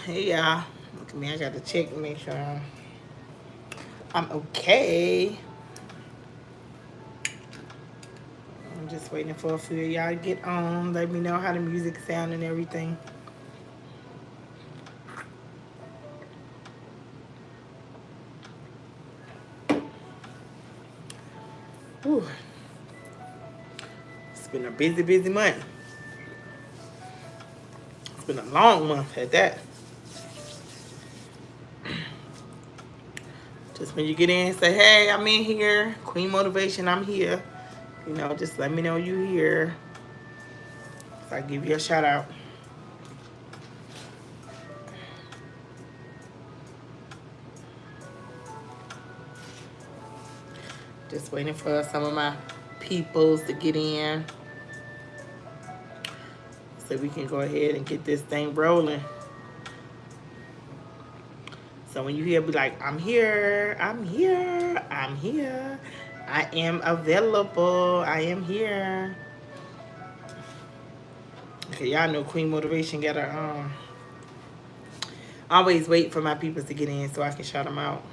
Hey y'all. Look at me, I gotta check and make sure I'm okay. I'm just waiting for a few of y'all to get on. Let me know how the music sound and everything. Whew. It's been a busy, busy month. It's been a long month at that. Just when you get in, say, hey, I'm in here. Queen Motivation, I'm here. Just let me know you here. So I give you a shout out. Just waiting for some of my peoples to get in so we can go ahead and get this thing rolling. So when you hear be like, I'm here, I'm here, I'm here, I am available, I am here. Okay, y'all know Queen Motivation gotta always wait for my people to get in so I can shout them out.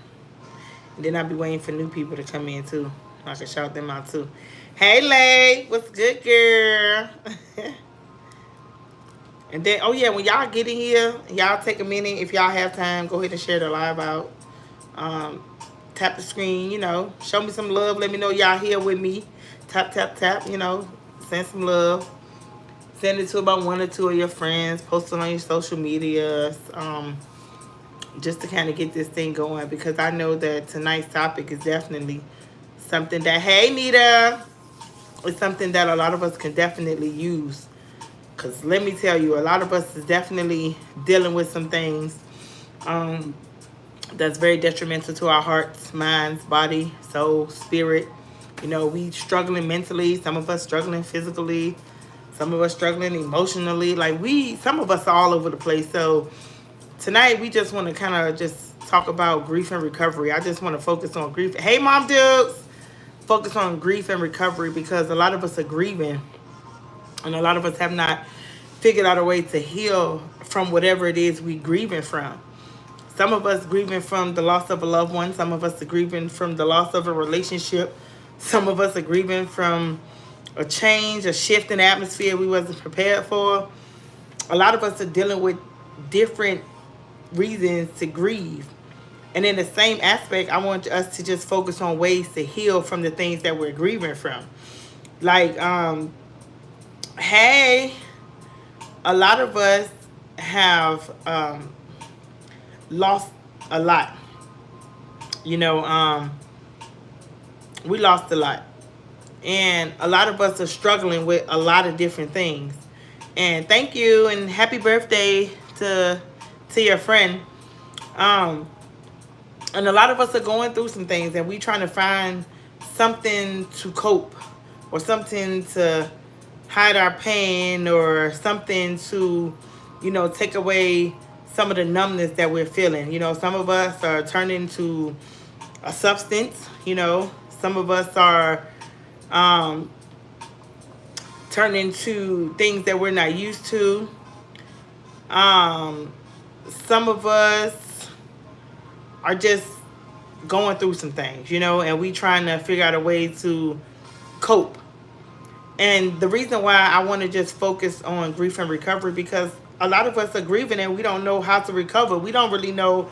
And then I'll be waiting for new people to come in too. I can shout them out too. Hey Lay, what's good, girl? And then, oh yeah, when y'all get in here, y'all take a minute. If y'all have time, go ahead and share the live out. Um, Tap the screen, show me some love. Let me know y'all here with me. Tap, tap, tap, send some love. Send it to about one or two of your friends. Post it on your social medias. Just to kind of get this thing going, because I know that tonight's topic is definitely something that, hey Nita, it's something that a lot of us can definitely use. Because let me tell you, a lot of us is definitely dealing with some things that's very detrimental to our hearts, minds, body, soul, spirit. We struggling mentally. Some of us struggling physically. Some of us struggling emotionally. Some of us are all over the place. So tonight we just want to kind of just talk about grief and recovery. I just want to focus on grief. Hey, Mom Dukes! Focus on grief and recovery, because a lot of us are grieving. And a lot of us have not figured out a way to heal from whatever it is we grieving from. Some of us grieving from the loss of a loved one. Some of us are grieving from the loss of a relationship. Some of us are grieving from a change, a shift in atmosphere we wasn't prepared for. A lot of us are dealing with different reasons to grieve. And in the same aspect, I want us to just focus on ways to heal from the things that we're grieving from. Hey, a lot of us have lost a lot. We lost a lot. And a lot of us are struggling with a lot of different things. And thank you and happy birthday to your friend. And a lot of us are going through some things, and we trying to find something to cope, or something to hide our pain, or something to, take away some of the numbness that we're feeling. Some of us are turning to a substance. Some of us are turning to things that we're not used to. Some of us are just going through some things, and we trying to figure out a way to cope. And the reason why I want to just focus on grief and recovery, because a lot of us are grieving and we don't know how to recover. We don't really know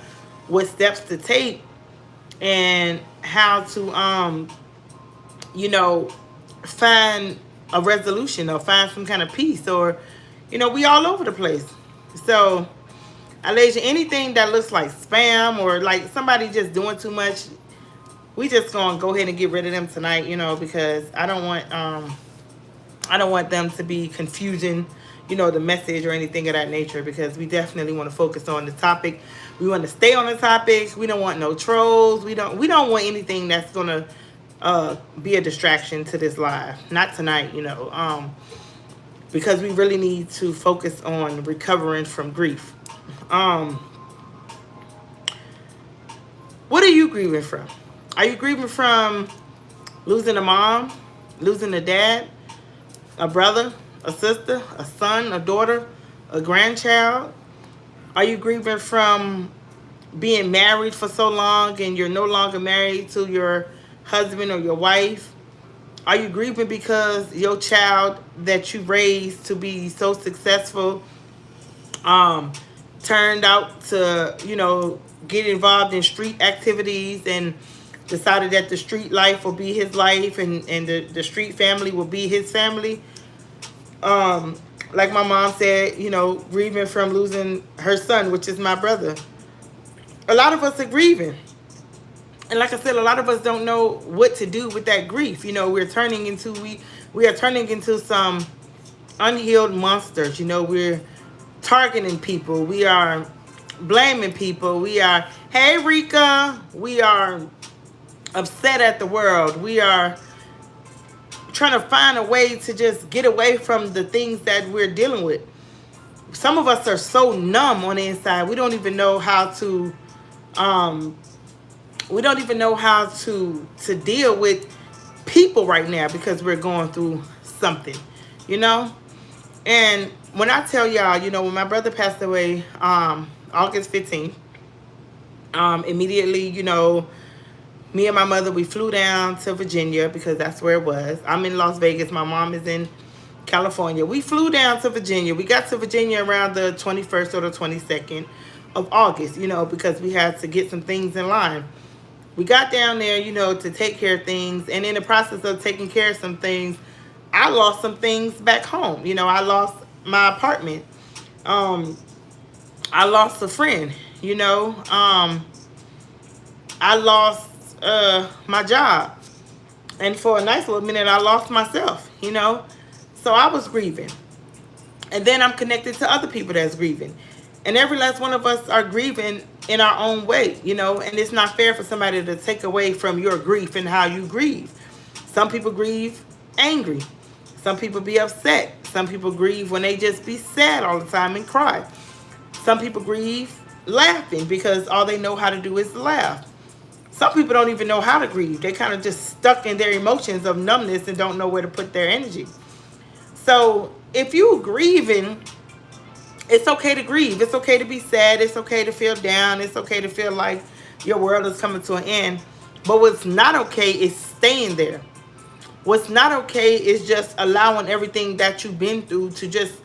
what steps to take and how to, find a resolution or find some kind of peace, or, we all over the place. So, Alasia, anything that looks like spam or like somebody just doing too much, we just gonna go ahead and get rid of them tonight, because I don't want them to be confusing, the message or anything of that nature, because we definitely want to focus on the topic. We want to stay on the topic. We don't want no trolls. We don't want anything that's gonna be a distraction to this live. Not tonight, because we really need to focus on recovering from grief. What are you grieving from? Are you grieving from losing a mom, losing a dad, a brother, a sister, a son, a daughter, a grandchild, Are you grieving from being married for so long and you're no longer married to your husband or your wife? Are you grieving because your child that you raised to be so successful um, turned out to, get involved in street activities and decided that the street life will be his life, and the street family will be his family? Um, like my mom said, grieving from losing her son, which is my brother. A lot of us are grieving. And like I said, a lot of us don't know what to do with that grief. We are turning into some unhealed monsters. We're targeting people. We are blaming people. We are, hey Rika, we are upset at the world. We are trying to find a way to just get away from the things that we're dealing with. Some of us are so numb on the inside. Um, we don't even know how to deal with people right now because we're going through something, you know? And when I tell y'all, when my brother passed away, August 15th, immediately, me and my mother, we flew down to Virginia because that's where it was. I'm in Las Vegas. My mom is in California. We flew down to Virginia. We got to Virginia around the 21st or the 22nd of August, because we had to get some things in line. We got down there, to take care of things. And in the process of taking care of some things, I lost some things back home. I lost my apartment. I lost a friend, I lost my job. And for a nice little minute, I lost myself. So I was grieving. And then I'm connected to other people that's grieving. And every last one of us are grieving in our own way, and it's not fair for somebody to take away from your grief and how you grieve. Some people grieve angry. Some people be upset. Some people grieve when they just be sad all the time and cry. Some people grieve laughing because all they know how to do is laugh. Some people don't even know how to grieve. They kind of just stuck in their emotions of numbness and don't know where to put their energy. So if you grieving, it's okay to grieve. It's okay to be sad. It's okay to feel down. It's okay to feel like your world is coming to an end. But what's not okay is staying there. What's not okay is just allowing everything that you've been through to just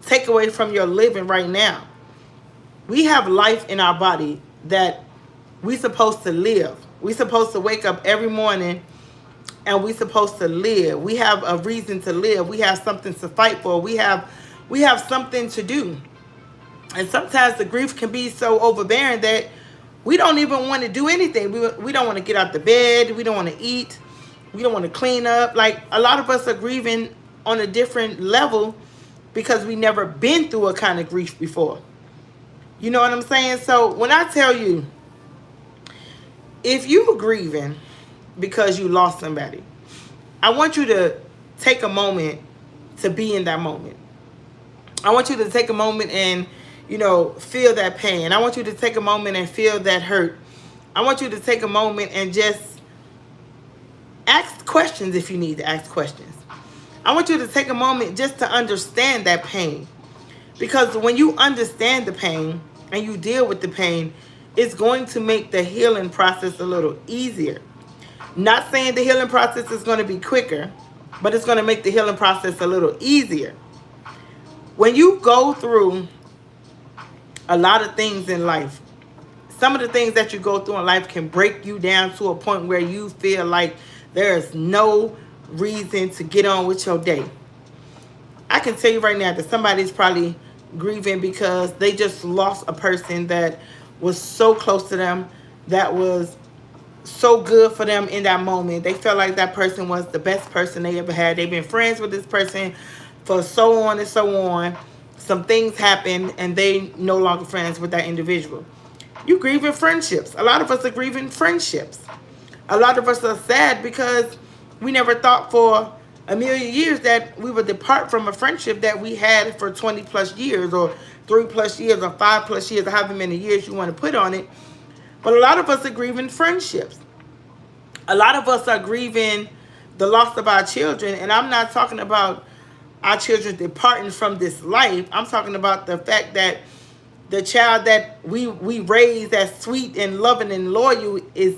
take away from your living right now. We have life in our body that we're supposed to live. We're supposed to wake up every morning and we're supposed to live. We have a reason to live. We have something to fight for. We have something to do. And sometimes the grief can be so overbearing that we don't even want to do anything. We don't want to get out the bed. We don't want to eat. We don't want to clean up. Like, a lot of us are grieving on a different level because we never been through a kind of grief before. You know what I'm saying? So when I tell you, if you're grieving because you lost somebody, I want you to take a moment to be in that moment. I want you to take a moment and, feel that pain. I want you to take a moment and feel that hurt. I want you to take a moment and just ask questions if you need to ask questions. I want you to take a moment just to understand that pain. Because when you understand the pain and you deal with the pain, it's going to make the healing process a little easier. Not saying the healing process is going to be quicker, but it's going to make the healing process a little easier. When you go through a lot of things in life, some of the things that you go through in life can break you down to a point where you feel like there is no reason to get on with your day. I can tell you right now that somebody's probably grieving because they just lost a person that was so close to them, that was so good for them in that moment. They felt like that person was the best person they ever had. They've been friends with this person for so on and so on. Some things happened and they no longer friends with that individual. You grieving friendships. A lot of us are grieving friendships. A lot of us are sad because we never thought for a million years that we would depart from a friendship that we had for 20 plus years or 3 plus years or 5 plus years or however many years you want to put on it. But a lot of us are grieving friendships. A lot of us are grieving the loss of our children. And I'm not talking about our children departing from this life. I'm talking about the fact that the child that we raised as sweet and loving and loyal is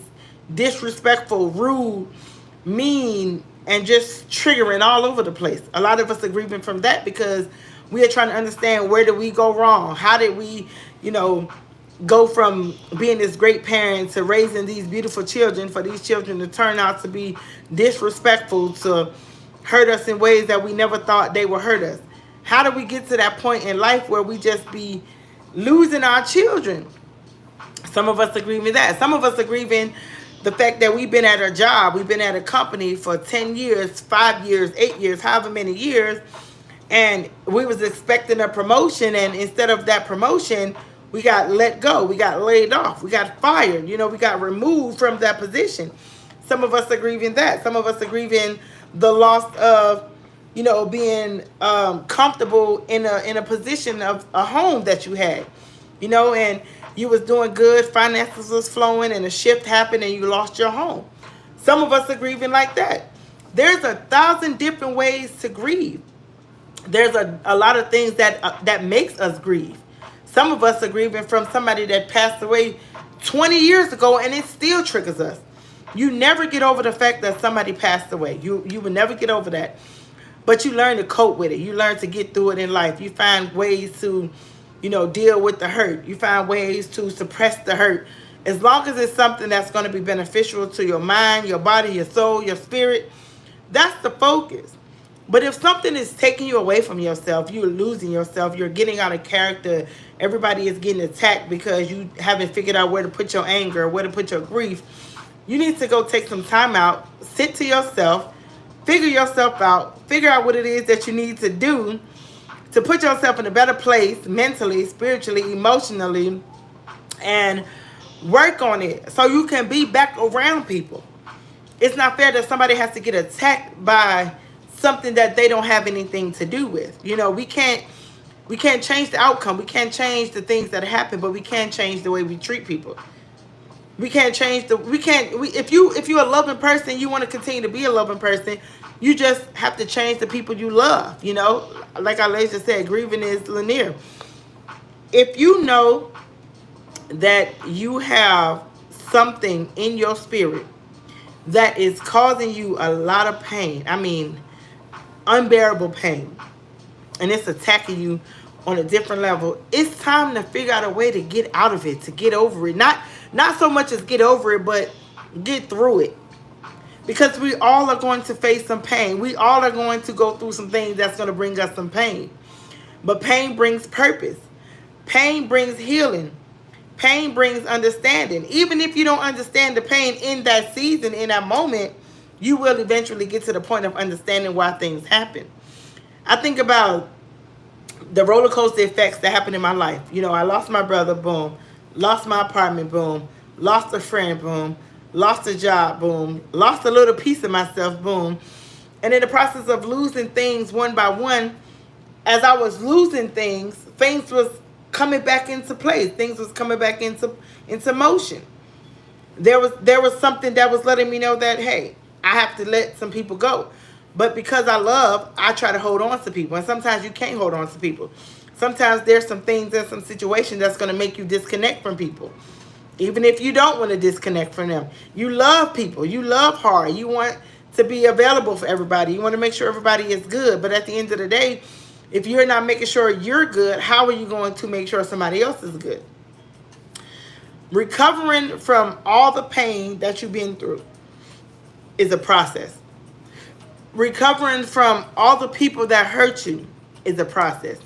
disrespectful, rude, mean, and just triggering all over the place. A lot of us are grieving from that because we are trying to understand, where did we go wrong? How did we, go from being this great parent to raising these beautiful children, for these children to turn out to be disrespectful, to hurt us in ways that we never thought they would hurt us? How do we get to that point in life where we just be losing our children? Some of us are grieving that. Some of us are grieving the fact that we've been at a job, we've been at a company for 10 years, 5 years, 8 years, however many years, and we was expecting a promotion, and instead of that promotion, we got let go, we got laid off, we got fired, we got removed from that position. Some of us are grieving that. Some of us are grieving the loss of, being comfortable in a position of a home that you had, and you was doing good, finances was flowing, and a shift happened and you lost your home. Some of us are grieving like that. There's 1,000 different ways to grieve. There's a lot of things that makes us grieve. Some of us are grieving from somebody that passed away 20 years ago, and it still triggers us. You never get over the fact that somebody passed away. You will never get over that. But you learn to cope with it. You learn to get through it in life. You find ways to, deal with the hurt. You find ways to suppress the hurt. As long as it's something that's going to be beneficial to your mind, your body, your soul, your spirit, that's the focus. But if something is taking you away from yourself, you're losing yourself, you're getting out of character, everybody is getting attacked because you haven't figured out where to put your anger, where to put your grief, you need to go take some time out, sit to yourself, figure yourself out, figure out what it is that you need to do to put yourself in a better place mentally, spiritually, emotionally, and work on it so you can be back around people. It's not fair that somebody has to get attacked by something that they don't have anything to do with. We can't change the outcome. We can't change the things that happen, but we can change the way we treat people. We can't change if you're a loving person, you want to continue to be a loving person, you just have to change the people you love. Like I just said, grieving is linear. If you know that you have something in your spirit that is causing you a lot of pain, I mean unbearable pain, and it's attacking you on a different level, it's time to figure out a way to get out of it, to get over it. Not so much as get over it, but get through it. Because we all are going to face some pain. We all are going to go through some things that's going to bring us some pain. But pain brings purpose. Pain brings healing. Pain brings understanding. Even if you don't understand the pain in that season, in that moment, you will eventually get to the point of understanding why things happen. I think about the roller coaster effects that happened in my life. I lost my brother, boom. Lost my apartment, boom. Lost a friend, boom. Lost a job, boom. Lost a little piece of myself, boom. And in the process of losing things one by one, as I was losing things was coming back into place. Things was coming back into motion. There was something that was letting me know that, hey, I have to let some people go. But because I love, I try to hold on to people. And sometimes you can't hold on to people. Sometimes there's some things and some situations that's going to make you disconnect from people. Even if you don't want to disconnect from them. You love people. You love hard. You want to be available for everybody. You want to make sure everybody is good. But at the end of the day, if you're not making sure you're good, how are you going to make sure somebody else is good? Recovering from all the pain that you've been through is a process. Recovering from all the people that hurt you is a process.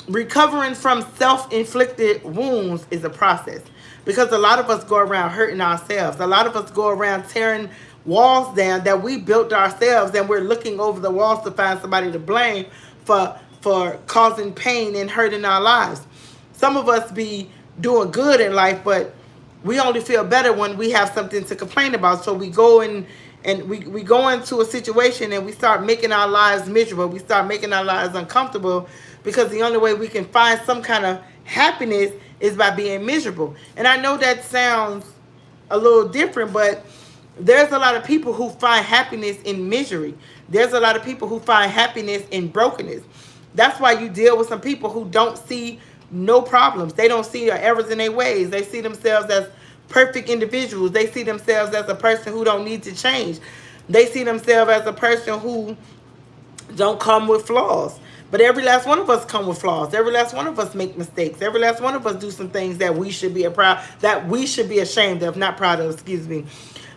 Recovering from self-inflicted wounds is a process. Because a lot of us go around hurting ourselves. A lot of us go around tearing walls down that we built ourselves, and we're looking over the walls to find somebody to blame for causing pain and hurt in our lives. Some of us be doing good in life, but we only feel better when we have something to complain about. So we go in and we go into a situation and we start making our lives miserable. We start making our lives uncomfortable because the only way we can find some kind of happiness is by being miserable. And I know that sounds a little different, but there's a lot of people who find happiness in misery. There's a lot of people who find happiness in brokenness. That's why you deal with some people who don't see no problems. They don't see errors in their ways. They see themselves as perfect individuals. They see themselves as a person who don't need to change. They see themselves as a person who don't come with flaws. But every last one of us come with flaws. Every last one of us make mistakes. Every last one of us do some things that we should be ashamed of, not proud of, excuse me.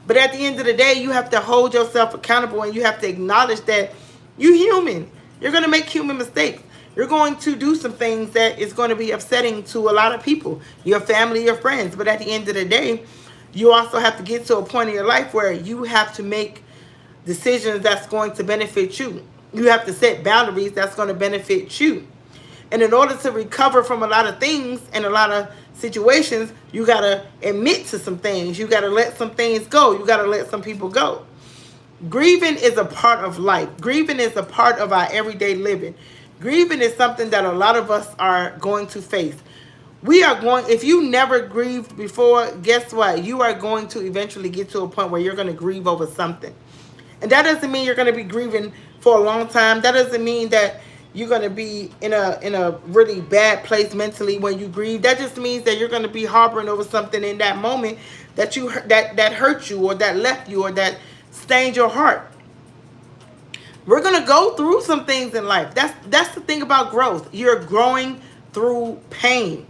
But at the end of the day, you have to hold yourself accountable, and you have to acknowledge that you're human. You're going to make human mistakes. You're going to do some things that is going to be upsetting to a lot of people, your family, your friends. But at the end of the day, you also have to get to a point in your life where you have to make decisions that's going to benefit you. You have to set boundaries that's going to benefit you. And in order to recover from a lot of things and a lot of situations, you got to admit to some things. You got to let some things go. You got to let some people go. Grieving is a part of life. Grieving is a part of our everyday living. Grieving is something that a lot of us are going to face. If you never grieved before, guess what? You are going to eventually get to a point where you're going to grieve over something. And that doesn't mean you're going to be grieving for a long time. That doesn't mean that you're going to be in a really bad place mentally when you grieve. That just means that you're going to be harboring over something in that moment that that hurt you, or that left you, or that stained your heart. We're going to go through some things in life. That's the thing about growth. You're growing through pain.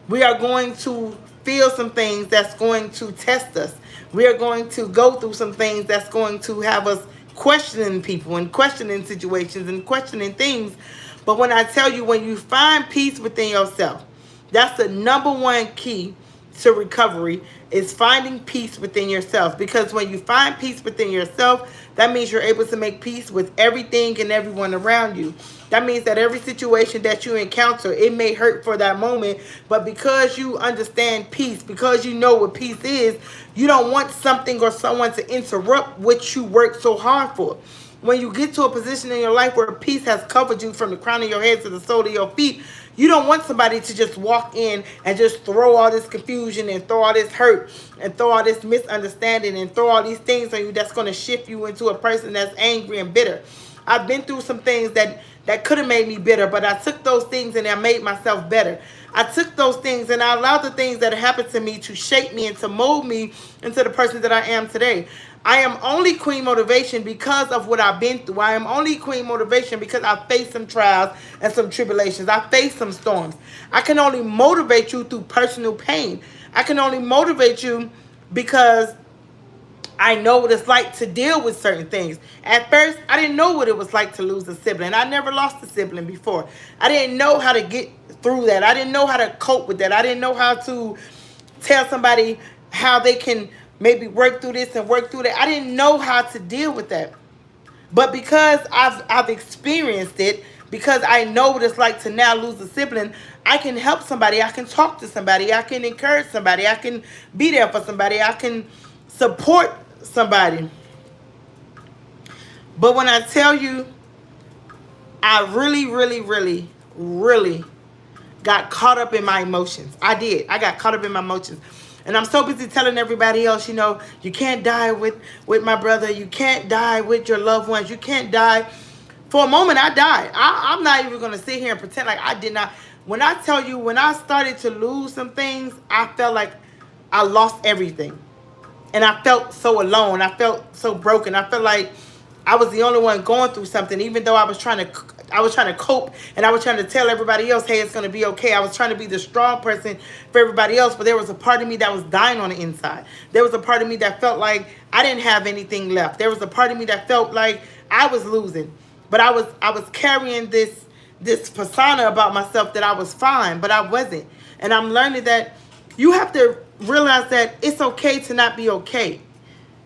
We are going to feel some things that's going to test us. We are going to go through some things that's going to have us questioning people and questioning situations and questioning things. But when I tell you, when you find peace within yourself, that's the number one key to recovery, is finding peace within yourself. Because when you find peace within yourself, that means you're able to make peace with everything and everyone around you. That means that every situation that you encounter, it may hurt for that moment, but because you understand peace, because you know what peace is, you don't want something or someone to interrupt what you worked so hard for. When you get to a position in your life where peace has covered you from the crown of your head to the sole of your feet, you don't want somebody to just walk in and just throw all this confusion and throw all this hurt and throw all this misunderstanding and throw all these things on you that's going to shift you into a person that's angry and bitter. I've been through some things that could have made me bitter, but I took those things and I made myself better. I took those things and I allowed the things that happened to me to shape me and to mold me into the person that I am today. I am only Queen Motivation because of what I've been through. I am only Queen Motivation because I faced some trials and some tribulations. I faced some storms. I can only motivate you through personal pain. I can only motivate you because I know what it's like to deal with certain things. At first, I didn't know what it was like to lose a sibling. I never lost a sibling before. I didn't know how to get through that. I didn't know how to cope with that. I didn't know how to tell somebody how they can maybe work through this and work through that. I didn't know how to deal with that. But because I've experienced it, because I know what it's like to now lose a sibling, I can help somebody. I can talk to somebody. I can encourage somebody. I can be there for somebody. I can support somebody. But when I tell you, I really, really, really, really got caught up in my emotions. I did. I got caught up in my emotions. And I'm so busy telling everybody else, you can't die with my brother. You can't die with your loved ones. You can't die. For a moment, I died. I'm not even going to sit here and pretend like I did not. When I tell you, when I started to lose some things, I felt like I lost everything. And I felt so alone. I felt so broken. I felt like I was the only one going through something, even though I was trying to cope, and I was trying to tell everybody else, hey, it's going to be okay. I was trying to be the strong person for everybody else, but there was a part of me that was dying on the inside. There was a part of me that felt like I didn't have anything left. There was a part of me that felt like I was losing, but I was carrying this persona about myself that I was fine, but I wasn't. And I'm learning that you have to realize that it's okay to not be okay.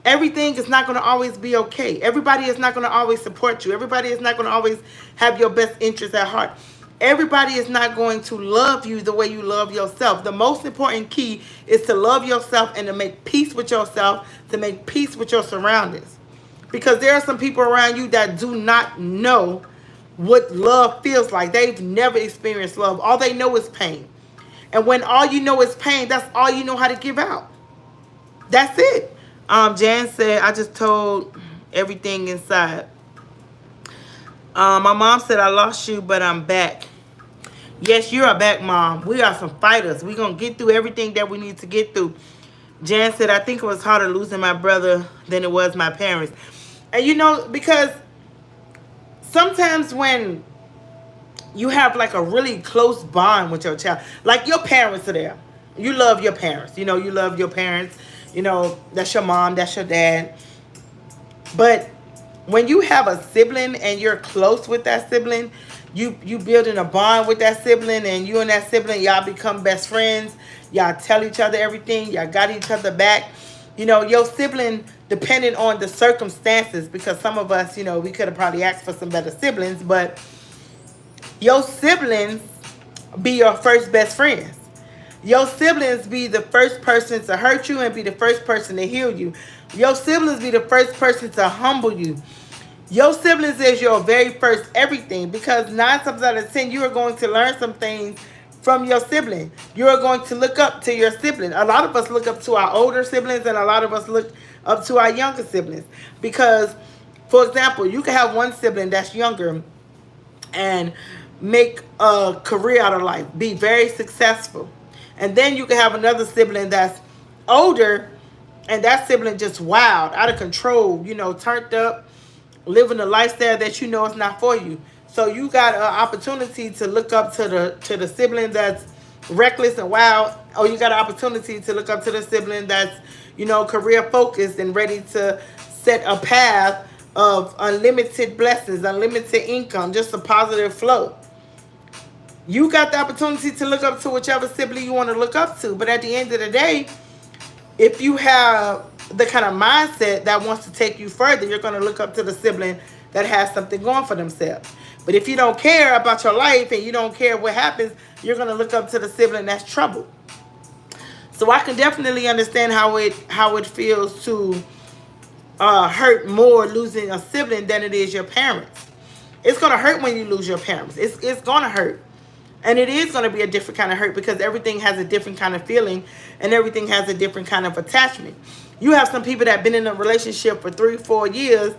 Everything is not going to always be okay. Everybody is not going to always support you. Everybody is not going to always have your best interests at heart. Everybody is not going to love you the way you love yourself. The most important key is to love yourself and to make peace with yourself, to make peace with your surroundings. Because there are some people around you that do not know what love feels like. They've never experienced love. All they know is pain. And when all you know is pain, that's all you know how to give out. That's it. Jan said, I just told everything inside. My mom said, I lost you, but I'm back. Yes, you are back, Mom. We are some fighters. We're going to get through everything that we need to get through. Jan said, I think it was harder losing my brother than it was my parents. And you know, because sometimes when you have like a really close bond with your child, like your parents are there. You love your parents. You know, you love your parents. You know, that's your mom, that's your dad. But when you have a sibling and you're close with that sibling, you building a bond with that sibling, and you and that sibling, y'all become best friends. Y'all tell each other everything. Y'all got each other back. You know, your sibling, depending on the circumstances, because some of us, you know, we could have probably asked for some better siblings, but your siblings be your first best friends. Your siblings be the first person to hurt you and be the first person to heal you. Your siblings be the first person to humble you. Your siblings is your very first everything, because 9 times out of 10 you are going to learn some things from your sibling. You are going to look up to your sibling. A lot of us look up to our older siblings, and a lot of us look up to our younger siblings. Because, for example, you can have one sibling that's younger and make a career out of life, be very successful. And then you can have another sibling that's older, and that sibling just wild, out of control, you know, turned up, living a lifestyle that you know is not for you. So you got an opportunity to look up to the sibling that's reckless and wild, or you got an opportunity to look up to the sibling that's, you know, career focused and ready to set a path of unlimited blessings, unlimited income, just a positive flow. You got the opportunity to look up to whichever sibling you want to look up to. But at the end of the day, if you have the kind of mindset that wants to take you further, you're going to look up to the sibling that has something going for themselves. But if you don't care about your life and you don't care what happens, you're going to look up to the sibling that's troubled. So I can definitely understand how it feels to hurt more losing a sibling than it is your parents. It's going to hurt when you lose your parents. It's going to hurt. And it is going to be a different kind of hurt, because everything has a different kind of feeling and everything has a different kind of attachment. You have some people that have been in a relationship for 3-4 years,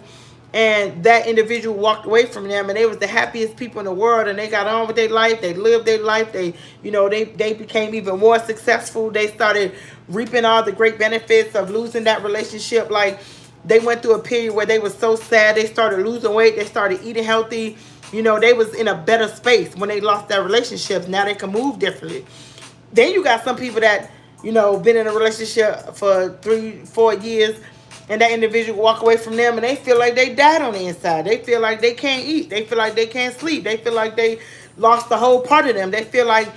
and that individual walked away from them, and they was the happiest people in the world, and they got on with their life. They lived their life. They, you know, they became even more successful. They started reaping all the great benefits of losing that relationship. Like, they went through a period where they were so sad. They started losing weight. They started eating healthy. You know, they was in a better space when they lost their relationships. Now they can move differently. Then you got some people that, you know, been in a relationship for 3-4 years, and that individual walk away from them, and they feel like they died on the inside. They feel like they can't eat. They feel like they can't sleep. They feel like they lost the whole part of them. They feel like,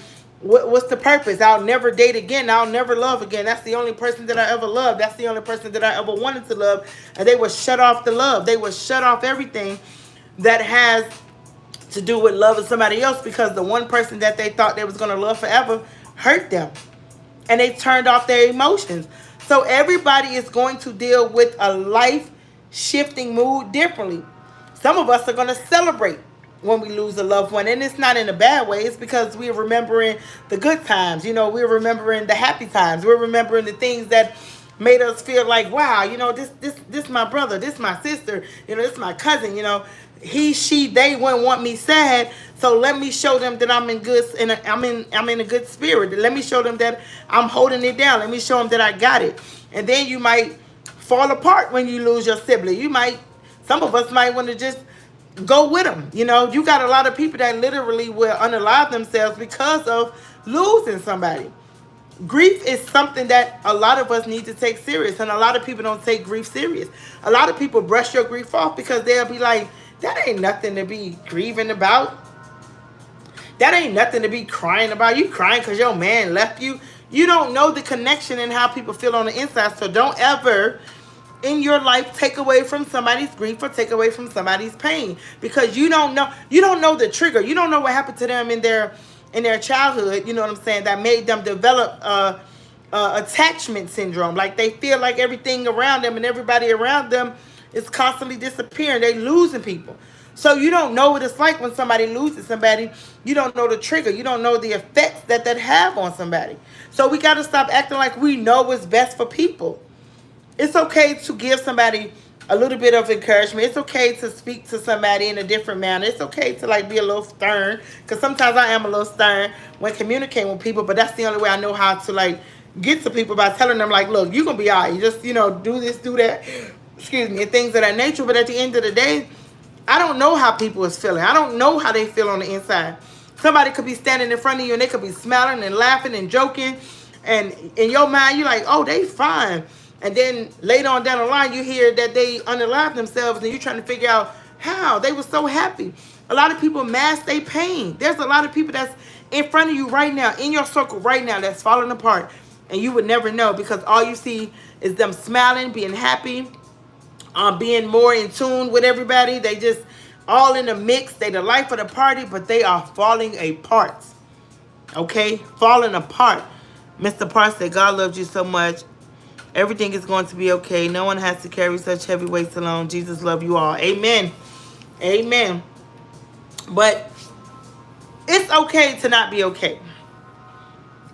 what's the purpose? I'll never date again. I'll never love again. That's the only person that I ever loved. That's the only person that I ever wanted to love. And they were shut off the love. They were shut off everything that has to do with loving somebody else, because the one person that they thought they was going to love forever hurt them, and they turned off their emotions. So everybody is going to deal with a life shifting mood differently. Some of us are going to celebrate when we lose a loved one, and it's not in a bad way. It's because we're remembering the good times. You know, we're remembering the happy times. We're remembering the things that made us feel like, wow, you know, this my brother, this my sister, you know, this my cousin, you know, he, she, they wouldn't want me sad. So let me show them that I'm in good, and I'm in a good spirit. Let me show them that I'm holding it down. Let me show them that I got it. And then you might fall apart when you lose your sibling. Some of us might want to just go with them. You know, you got a lot of people that literally will unalive themselves because of losing somebody. Grief is something that a lot of us need to take serious, and a lot of people don't take grief serious. A lot of people brush your grief off because they'll be like, that ain't nothing to be grieving about. That ain't nothing to be crying about. You crying because your man left you. You don't know the connection and how people feel on the inside. So don't ever in your life take away from somebody's grief or take away from somebody's pain, because you don't know the trigger. You don't know what happened to them in their childhood, you know what I'm saying, that made them develop attachment syndrome. Like, they feel like everything around them and everybody around them is constantly disappearing. They losing people. So you don't know what it's like when somebody loses somebody. You don't know the trigger. You don't know the effects that have on somebody. So we got to stop acting like we know what's best for people. It's okay to give somebody a little bit of encouragement. It's okay to speak to somebody in a different manner. It's okay to like be a little stern, because sometimes I am a little stern when communicating with people, but that's the only way I know how to like get to people, by telling them like, look, you're gonna be all right. You just, do this, do that, excuse me, and things of that nature. But at the end of the day, I don't know how people is feeling. I don't know how they feel on the inside. Somebody could be standing in front of you and they could be smiling and laughing and joking, and in your mind you're like, oh, they fine. And then later on down the line you hear that they unalive themselves, and you're trying to figure out how they were so happy. A lot of people mask their pain. There's a lot of people that's in front of you right now, in your circle right now, that's falling apart, and you would never know, because all you see is them smiling, being happy, being more in tune with everybody. They just all in the mix. They the life of the party, but they are falling apart. Okay? Falling apart. Mr. Park said, God loves you so much. Everything is going to be okay. No one has to carry such heavy weights alone. Jesus loves you all. Amen. Amen. But it's okay to not be okay.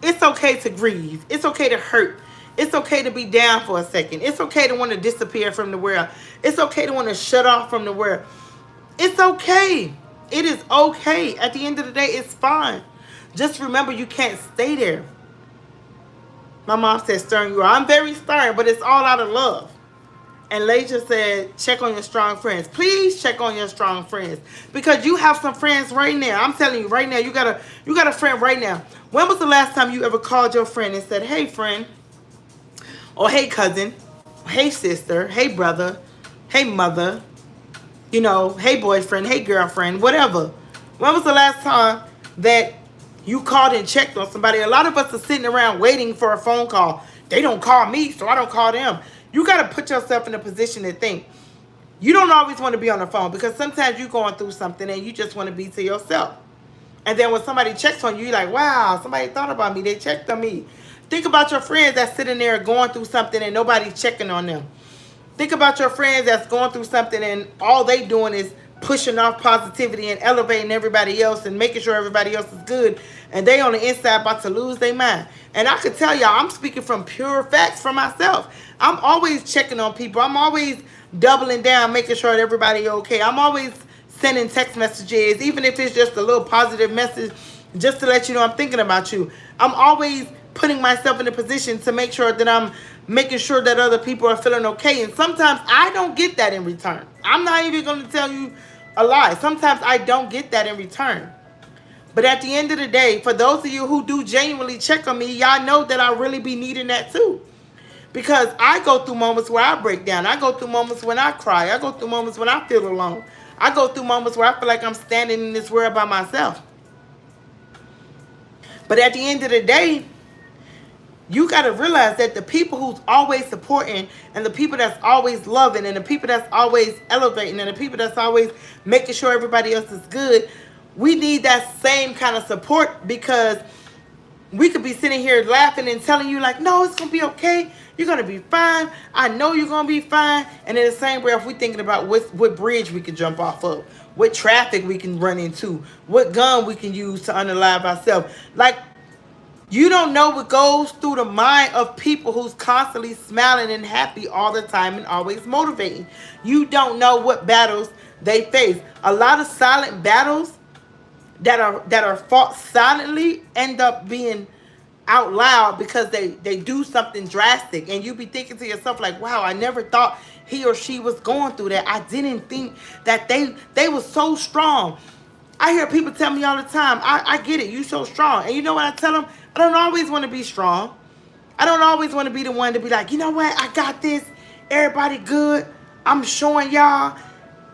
It's okay to grieve. It's okay to hurt. It's okay to be down for a second. It's okay to want to disappear from the world. It's okay to want to shut off from the world. It's okay. It is okay. At the end of the day, it's fine. Just remember, you can't stay there. My mom said stern you are. I'm very stern, but it's all out of love. And Leisha said, check on your strong friends. Please check on your strong friends, because you have some friends right now. I'm telling you right now, you got a friend right now. When was the last time you ever called your friend and said, hey, friend, or hey, cousin, hey, sister, hey, brother, hey, mother, hey, boyfriend, hey, girlfriend, whatever. When was the last time that you called and checked on somebody? A lot of us are sitting around waiting for a phone call. They don't call me, so I don't call them. You got to put yourself in a position to think. You don't always want to be on the phone, because sometimes you're going through something and you just want to be to yourself. And then when somebody checks on you, you're like, wow, somebody thought about me. They checked on me. Think about your friends that's sitting there going through something and nobody's checking on them. Think about your friends that's going through something and all they doing is pushing off positivity and elevating everybody else and making sure everybody else is good. And they on the inside about to lose their mind. And I could tell y'all, I'm speaking from pure facts for myself. I'm always checking on people. I'm always doubling down, making sure that everybody okay. I'm always sending text messages, even if it's just a little positive message, just to let you know I'm thinking about you. I'm always putting myself in a position to make sure that I'm making sure that other people are feeling okay. And sometimes I don't get that in return. I'm not even going to tell you a lie. Sometimes I don't get that in return. But at the end of the day, for those of you who do genuinely check on me, y'all know that I really be needing that too. Because I go through moments where I break down. I go through moments when I cry. I go through moments when I feel alone. I go through moments where I feel like I'm standing in this world by myself. But at the end of the day, you got to realize that the people who's always supporting, and the people that's always loving, and the people that's always elevating, and the people that's always making sure everybody else is good, we need that same kind of support. Because we could be sitting here laughing and telling you like, no, it's going to be okay. You're going to be fine. I know you're going to be fine. And in the same breath, we're thinking about what bridge we can jump off of, what traffic we can run into, what gun we can use to unalive ourselves. Like, you don't know what goes through the mind of people who's constantly smiling and happy all the time and always motivating. You don't know what battles they face. A lot of silent battles that are fought silently end up being out loud, because they do something drastic, and you be thinking to yourself like, wow, I never thought he or she was going through that. I didn't think that they were so strong. I hear people tell me all the time, I get it, you so strong. And you know what I tell them? I don't always want to be strong. I don't always want to be the one to be like, you know what, I got this, everybody good, I'm showing y'all.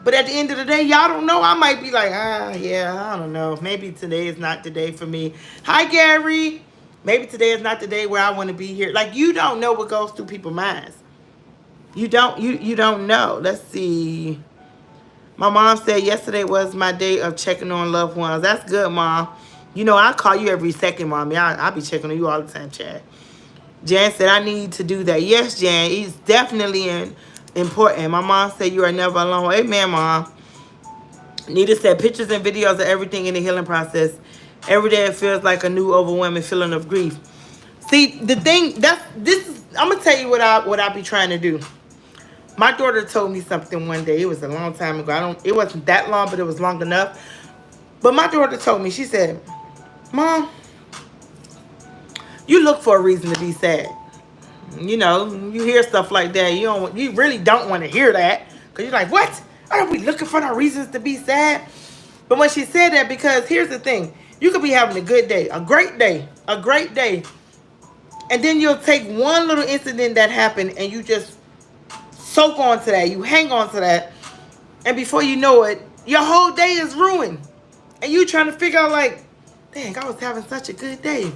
But at the end of the day, y'all don't know. I might be like, yeah, I don't know. Maybe today is not the day for me. Hi, Gary. Maybe today is not the day where I want to be here. Like, you don't know what goes through people's minds. You don't know. Let's see. My mom said yesterday was my day of checking on loved ones. That's good, Mom. You know, I call you every second, Mommy. I be checking on you all the time, Chad. Jan said, I need to do that. Yes, Jan, it's definitely important. My mom said you are never alone. Amen, Mom. Nita said, pictures and videos of everything in the healing process. Every day it feels like a new overwhelming feeling of grief. See, the thing, I'm going to tell you what I be trying to do. My daughter told me something one day. It was a long time ago. It wasn't that long, but it was long enough. But my daughter told me, she said, Mom, you look for a reason to be sad. You know, you hear stuff like that. You really don't want to hear that. Because you're like, what? Are we looking for no reasons to be sad? But when she said that, because here's the thing. You could be having a good day, a great day, a great day. And then you'll take one little incident that happened and you just soak on to that. You hang on to that. And before you know it, your whole day is ruined. And you trying to figure out like, dang, I was having such a good day.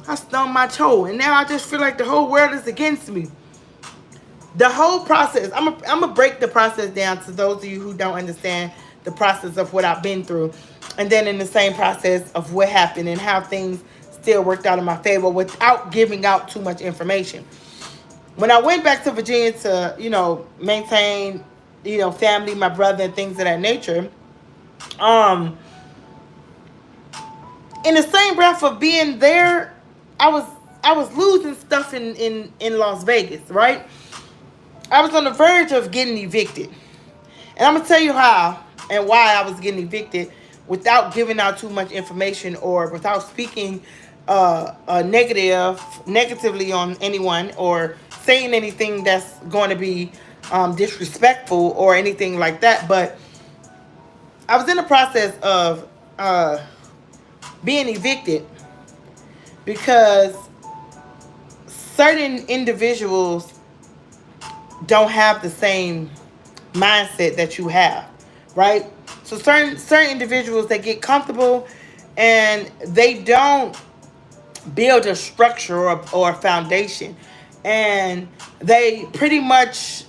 I stubbed my toe. And now I just feel like the whole world is against me. The whole process, I'm going to break the process down to those of you who don't understand the process of what I've been through. And then in the same process of what happened and how things still worked out in my favor without giving out too much information. When I went back to Virginia to, maintain, family, my brother, and things of that nature, in the same breath of being there, I was losing stuff in Las Vegas, right? I was on the verge of getting evicted. And I'm going to tell you how and why I was getting evicted without giving out too much information or without speaking negatively on anyone or saying anything that's going to be disrespectful or anything like that. But I was in the process of being evicted because certain individuals don't have the same mindset that you have, right? So certain individuals, they get comfortable and they don't build a structure or a foundation, and they pretty much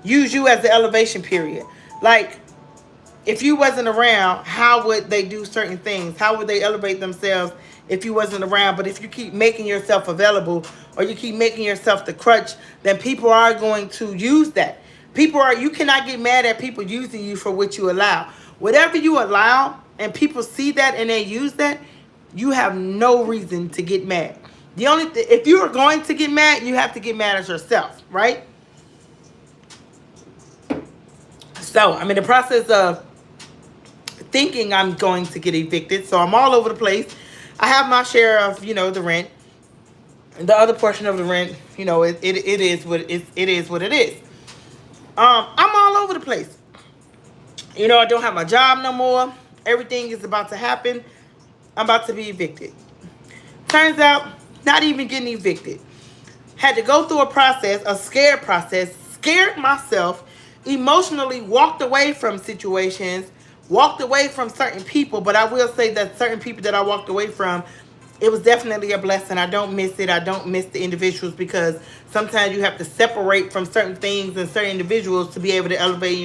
use you as the elevation period. Like, if you wasn't around, how would they do certain things? How would they elevate themselves if you wasn't around? But if you keep making yourself available or you keep making yourself the crutch, then people are going to use that. You cannot get mad at people using you for what you allow. Whatever you allow and people see that and they use that, you have no reason to get mad. If you are going to get mad, you have to get mad at yourself, right? So I'm in the process of thinking I'm going to get evicted. So I'm all over the place. I have my share of, the rent. And the other portion of the rent, it is what it is. I'm all over the place. I don't have my job no more. Everything is about to happen. I'm about to be evicted. Turns out, not even getting evicted. Had to go through a scared process, scared myself, emotionally walked away from situations, walked away from certain people. But I will say that certain people that I walked away from, it was definitely a blessing. I don't miss it. I don't miss the individuals, because sometimes you have to separate from certain things and certain individuals to be able to elevate in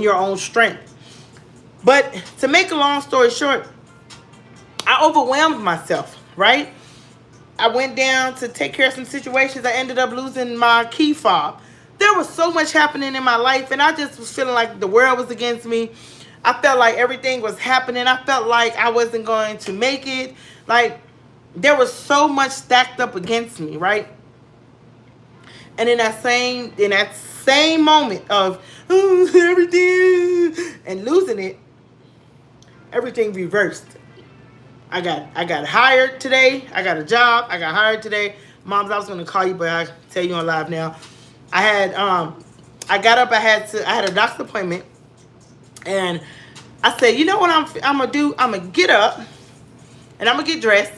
your own strength. But to make a long story short, I overwhelmed myself, right? I went down to take care of some situations. I ended up losing my key fob. There was so much happening in my life, and I just was feeling like the world was against me. I felt like everything was happening. I felt like I wasn't going to make it. Like, there was so much stacked up against me, right? And in that same moment of everything and losing it, everything reversed. I got hired today. I got a job. I got hired today. Moms, I was gonna call you, but I tell you on live now. I got up. I had a doctor's appointment, and I said, you know what I'm gonna do? I'm gonna get up, and I'm gonna get dressed,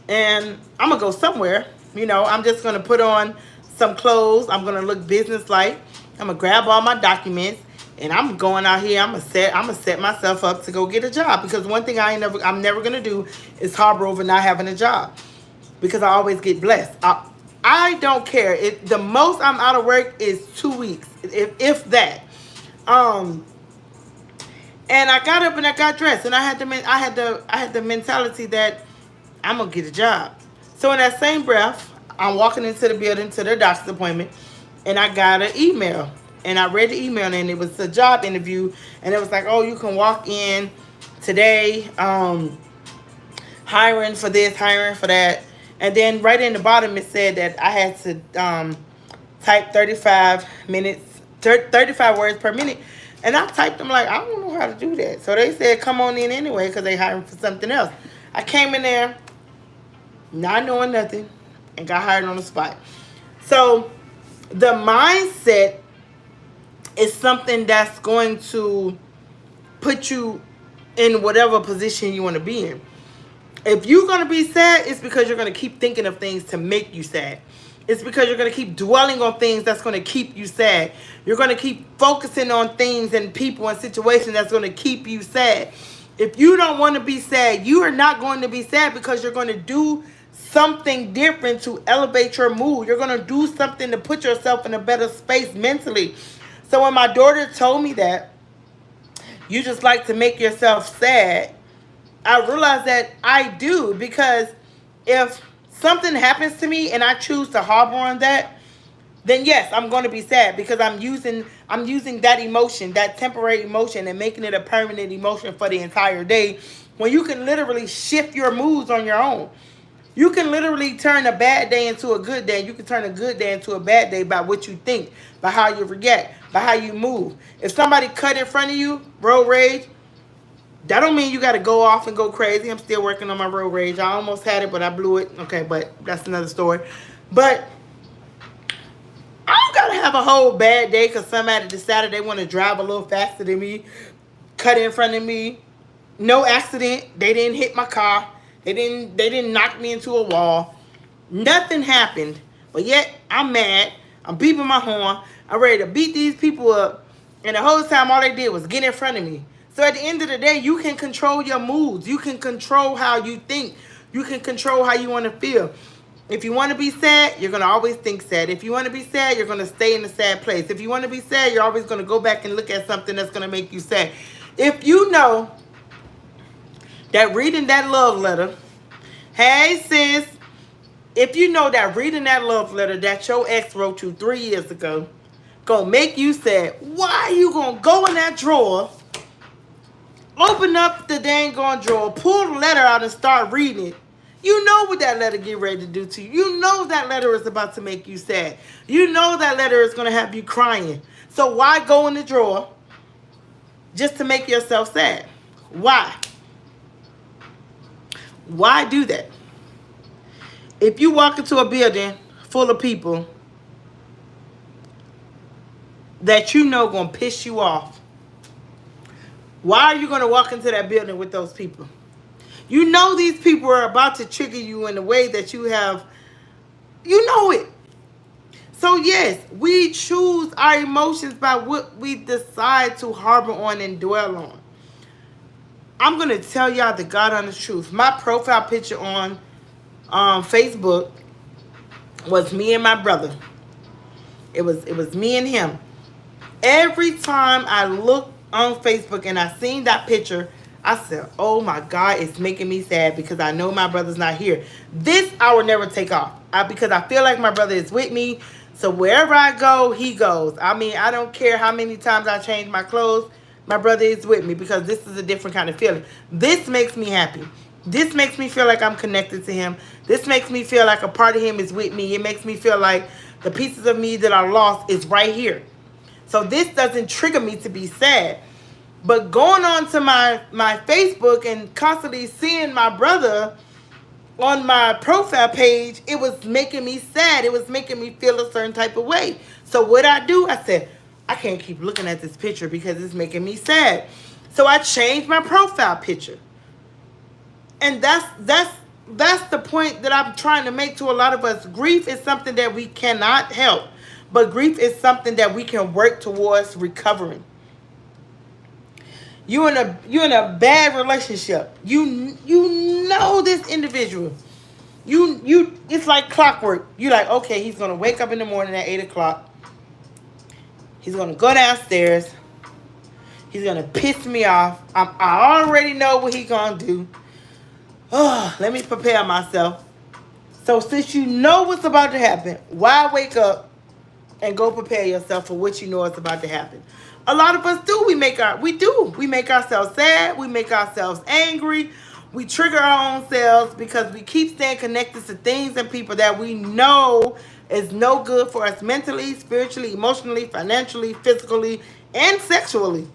and I'm gonna go somewhere. I'm just gonna put on some clothes. I'm gonna look business-like. I'm gonna grab all my documents, and I'm going out here. I'm gonna set myself up to go get a job, because one thing I'm never gonna do is harbor over not having a job, because I always get blessed. I don't care. The most I'm out of work is 2 weeks, if that. And I got up and I got dressed, and I had the mentality that I'm gonna get a job. So in that same breath, I'm walking into the building to the doctor's appointment, and I got an email. And I read the email, and it was a job interview, and it was like, oh, you can walk in today, hiring for this, hiring for that. And then right in the bottom, it said that I had to type 35 minutes, 35 words per minute. And I typed them like, I don't know how to do that. So they said, come on in anyway, because they hiring for something else. I came in there not knowing nothing and got hired on the spot. So the mindset is something that's going to put you in whatever position you want to be in. If you're going to be sad, it's because you're going to keep thinking of things to make you sad. It's because you're going to keep dwelling on things that's going to keep you sad. You're going to keep focusing on things and people and situations that's going to keep you sad. If you don't want to be sad, you are not going to be sad because you're going to do something different to elevate your mood. You're going to do something to put yourself in a better space mentally. So when my daughter told me that, you just like to make yourself sad, I realized that I do, because if something happens to me and I choose to harbor on that, then yes, I'm going to be sad, because I'm using that emotion, that temporary emotion, and making it a permanent emotion for the entire day, when you can literally shift your moods on your own. You can literally turn a bad day into a good day. You can turn a good day into a bad day by what you think, by how you react, by how you move. If somebody cut in front of you, road rage, that don't mean you got to go off and go crazy. I'm still working on my road rage. I almost had it, but I blew it. Okay, but that's another story. But I don't got to have a whole bad day because somebody decided they want to drive a little faster than me, cut in front of me. No accident. They didn't hit my car. They didn't knock me into a wall. Nothing happened. But yet, I'm mad. I'm beeping my horn. I'm ready to beat these people up. And the whole time, all they did was get in front of me. So at the end of the day, you can control your moods. You can control how you think. You can control how you want to feel. If you want to be sad, you're going to always think sad. If you want to be sad, you're going to stay in a sad place. If you want to be sad, you're always going to go back and look at something that's going to make you sad. If you know that reading that love letter, hey sis, if you know that reading that love letter that your ex wrote you 3 years ago gonna make you sad, why are you gonna go in that drawer, open up the dang on drawer, pull the letter out and start reading it? You know what that letter get ready to do to you. You know that letter is about to make you sad. You know that letter is gonna have you crying. So why go in the drawer just to make yourself sad? Why? Why do that? If you walk into a building full of people that you know gonna piss you off, why are you gonna walk into that building with those people? You know these people are about to trigger you in a way that you know it. So yes, we choose our emotions by what we decide to harbor on and dwell on. I'm going to tell y'all the God honest truth. My profile picture on Facebook was me and my brother. It was me and him. Every time I looked on Facebook and I seen that picture, I said, oh my God, it's making me sad because I know my brother's not here. This I will never take off because I feel like my brother is with me. So wherever I go, he goes. I mean, I don't care how many times I change my clothes. My brother is with me because this is a different kind of feeling. This makes me happy. This makes me feel like I'm connected to him. This makes me feel like a part of him is with me. It makes me feel like the pieces of me that I lost is right here. So this doesn't trigger me to be sad. But going on to my Facebook and constantly seeing my brother on my profile page, it was making me sad. It was making me feel a certain type of way. So what I do, I said, I can't keep looking at this picture because it's making me sad. So I changed my profile picture. And that's the point that I'm trying to make to a lot of us. Grief is something that we cannot help. But grief is something that we can work towards recovering. You in a bad relationship. You know this individual. You it's like clockwork. You like, okay, he's gonna wake up in the morning at 8 o'clock. He's going to go downstairs. He's going to piss me off. I already know what he's going to do. Oh, let me prepare myself. So since you know what's about to happen, why wake up and go prepare yourself for what you know is about to happen? A lot of us do. We make ourselves sad. We make ourselves angry. We trigger our own selves because we keep staying connected to things and people that we know It's no good for us mentally, spiritually, emotionally, financially, physically, and sexually.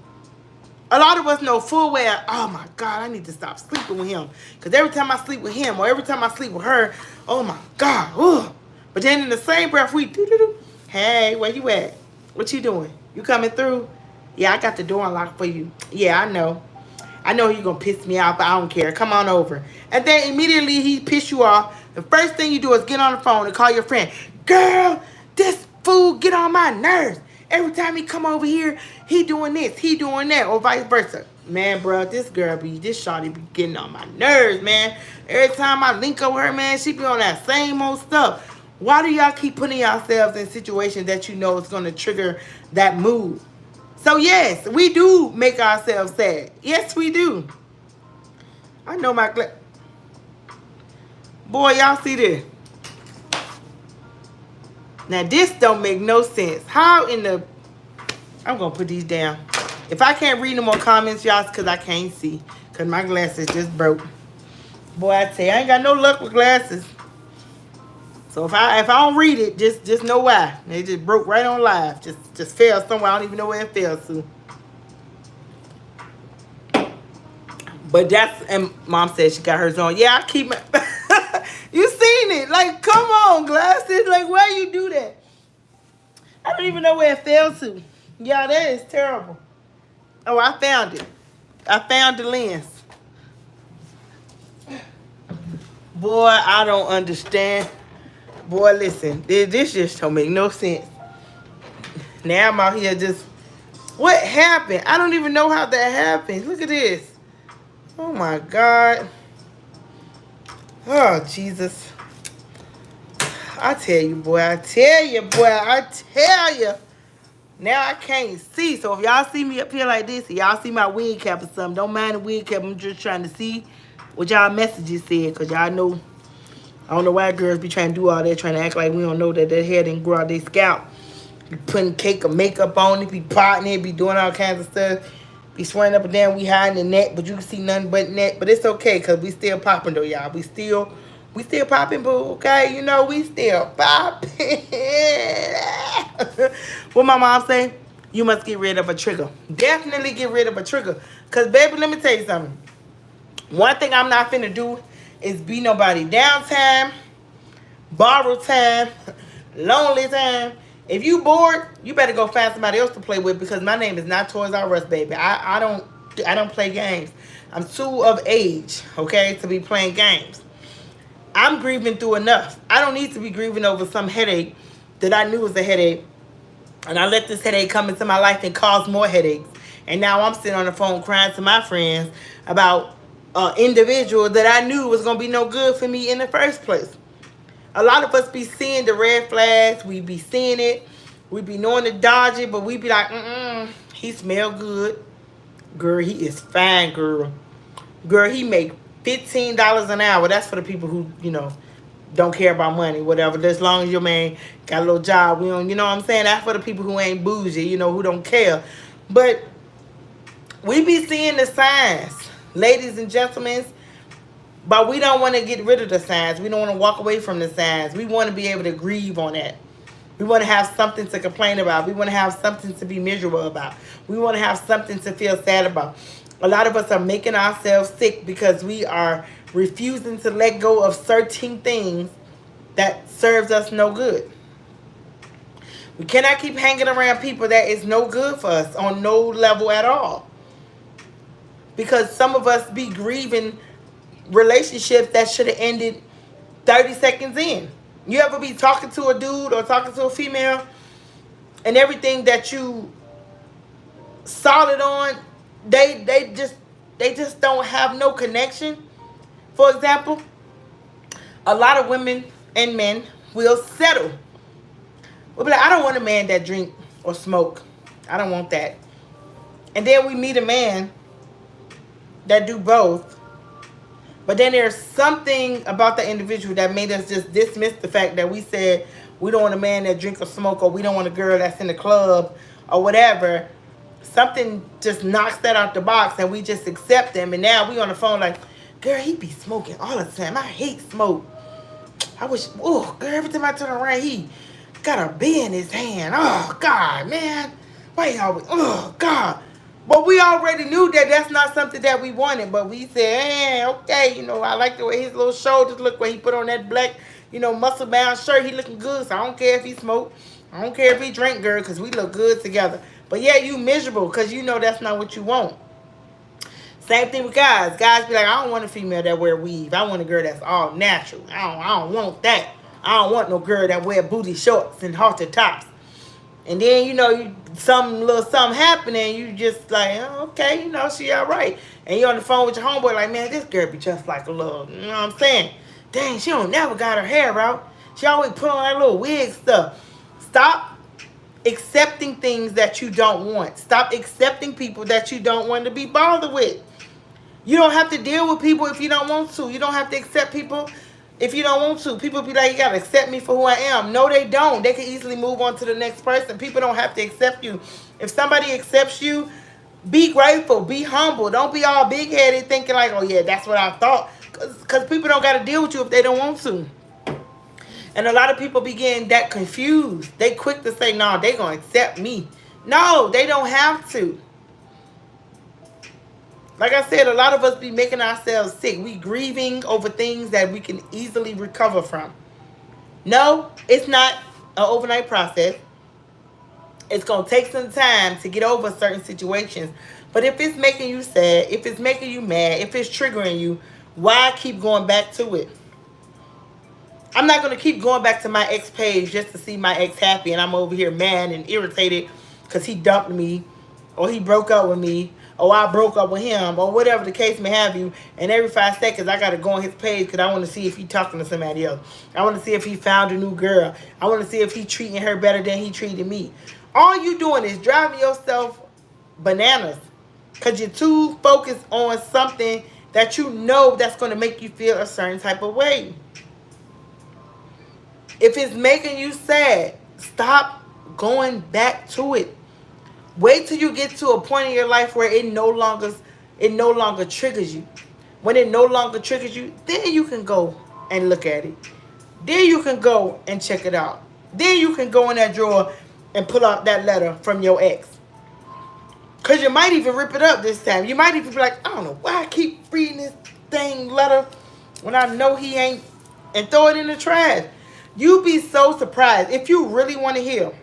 A lot of us know full well, oh my God, I need to stop sleeping with him. Because every time I sleep with him or every time I sleep with her, oh my God. Ugh. But then in the same breath, we do. Hey, where you at? What you doing? You coming through? Yeah, I got the door unlocked for you. Yeah, I know. I know you're going to piss me off, but I don't care. Come on over. And then immediately he piss you off. The first thing you do is get on the phone and call your friend. Girl, this fool get on my nerves. Every time he come over here, he doing this, he doing that, or vice versa. Man, bro, this shawty be getting on my nerves, man. Every time I link up with her, man, she be on that same old stuff. Why do y'all keep putting yourselves in situations that you know is going to trigger that mood? So yes, we do make ourselves sad. Yes, we do. I know my... Boy, y'all see this? Now, this don't make no sense. How in the... I'm going to put these down. If I can't read no more comments, y'all, it's because I can't see. Because my glasses just broke. Boy, I tell you, I ain't got no luck with glasses. So if I don't read it, just know why. They just broke right on live. Just fell somewhere. I don't even know where it fell to. But that's... And Mom said she got hers on. Yeah, I keep my... You seen it. Like, come on, glasses. Like, why you do that? I don't even know where it fell to. Yeah, that is terrible. Oh, I found it. I found the lens. Boy, I don't understand. Boy, listen. This just don't make no sense. Now I'm out here just... What happened? I don't even know how that happened. Look at this. Oh, my God. Oh, Jesus. I tell you, boy. I tell you. Now I can't see. So if y'all see me up here like this, y'all see my wig cap or something, don't mind the wig cap. I'm just trying to see what y'all messages said. Because y'all know, I don't know why girls be trying to do all that, trying to act like we don't know that their hair didn't grow out their scalp. Be putting cake or makeup on it, be potting it, be doing all kinds of stuff. Be swearing up and down, we hiding the neck, but you can see nothing but neck. But it's okay, because we still popping though, y'all. We still popping, boo, okay? You know, we still popping. What my mom say? You must get rid of a trigger. Definitely get rid of a trigger. Because, baby, let me tell you something. One thing I'm not finna do is be nobody downtime, borrow time, lonely time. If you bored, you better go find somebody else to play with, because my name is not Toys R Us, baby. I don't play games. I'm too of age, okay, to be playing games. I'm grieving through enough. I don't need to be grieving over some headache that I knew was a headache, and I let this headache come into my life and cause more headaches. And now I'm sitting on the phone crying to my friends about an individual that I knew was going to be no good for me in the first place. A lot of us be seeing the red flags. We be seeing it. We be knowing to dodge it, but we be like, he smell good. Girl, he is fine, girl. Girl, he make $15 an hour. That's for the people who, don't care about money, whatever. As long as your man got a little job, we don't, you know what I'm saying? That's for the people who ain't bougie, who don't care. But we be seeing the signs, ladies and gentlemen, but we don't want to get rid of the signs. We don't want to walk away from the signs. We want to be able to grieve on that. We want to have something to complain about. We want to have something to be miserable about. We want to have something to feel sad about. A lot of us are making ourselves sick because we are refusing to let go of certain things that serves us no good. We cannot keep hanging around people that is no good for us on no level at all. Because some of us be grieving relationships that should have ended 30 seconds in. You ever be talking to a dude or talking to a female, and everything that you solid on, they just don't have no connection? For example, a lot of women and men will settle. We'll be like, I don't want a man that drink or smoke. I don't want that. And then we meet a man that do both. But then there's something about the individual that made us just dismiss the fact that we said we don't want a man that drink or smoke, or we don't want a girl that's in the club or whatever. Something just knocks that out the box, and we just accept them. And now we on the phone like, girl, he be smoking all the time. I hate smoke. I wish, oh, girl, every time I turn around, he got a bee in his hand. Oh, God, man. Why he always, oh, God. But we already knew that that's not something that we wanted. But we said, okay, I like the way his little shoulders look when he put on that black, muscle-bound shirt. He looking good, so I don't care if he smoke. I don't care if he drink, girl, because we look good together. But yeah, you miserable because that's not what you want. Same thing with guys. Guys be like, I don't want a female that wear weave. I want a girl that's all natural. I don't want that. I don't want no girl that wear booty shorts and halter tops. And then, some little something happening, you just like, oh, okay, she all right. And you on the phone with your homeboy like, man, this girl be just like a little, you know what I'm saying? Dang, she don't never got her hair out. She always put on that little wig stuff. Stop accepting things that you don't want. Stop accepting people that you don't want to be bothered with. You don't have to deal with people if you don't want to. You don't have to accept people if you don't want to. People be like, you got to accept me for who I am. No, they don't. They can easily move on to the next person. People don't have to accept you. If somebody accepts you, be grateful. Be humble. Don't be all big-headed thinking like, oh, yeah, that's what I thought. Because people don't got to deal with you if they don't want to. And a lot of people be getting that confused. They quick to say, no, they going to accept me. No, they don't have to. Like I said, a lot of us be making ourselves sick. We grieving over things that we can easily recover from. No, it's not an overnight process. It's going to take some time to get over certain situations. But if it's making you sad, if it's making you mad, if it's triggering you, why keep going back to it? I'm not going to keep going back to my ex page just to see my ex happy and I'm over here mad and irritated because he dumped me or he broke up with me. Or I broke up with him, or whatever the case may have you, and every 5 seconds I got to go on his page because I want to see if he talking to somebody else. I want to see if he found a new girl. I want to see if he treating her better than he treated me. All you doing is driving yourself bananas because you're too focused on something that that's going to make you feel a certain type of way. If it's making you sad, stop going back to it. Wait till you get to a point in your life where it no longer triggers you. When it no longer triggers you, then you can go and look at it. Then you can go and check it out. Then you can go in that drawer and pull out that letter from your ex. Because you might even rip it up this time. You might even be like, I don't know why I keep reading this dang letter when I know he ain't, and throw it in the trash. You'd be so surprised. If you really want to heal,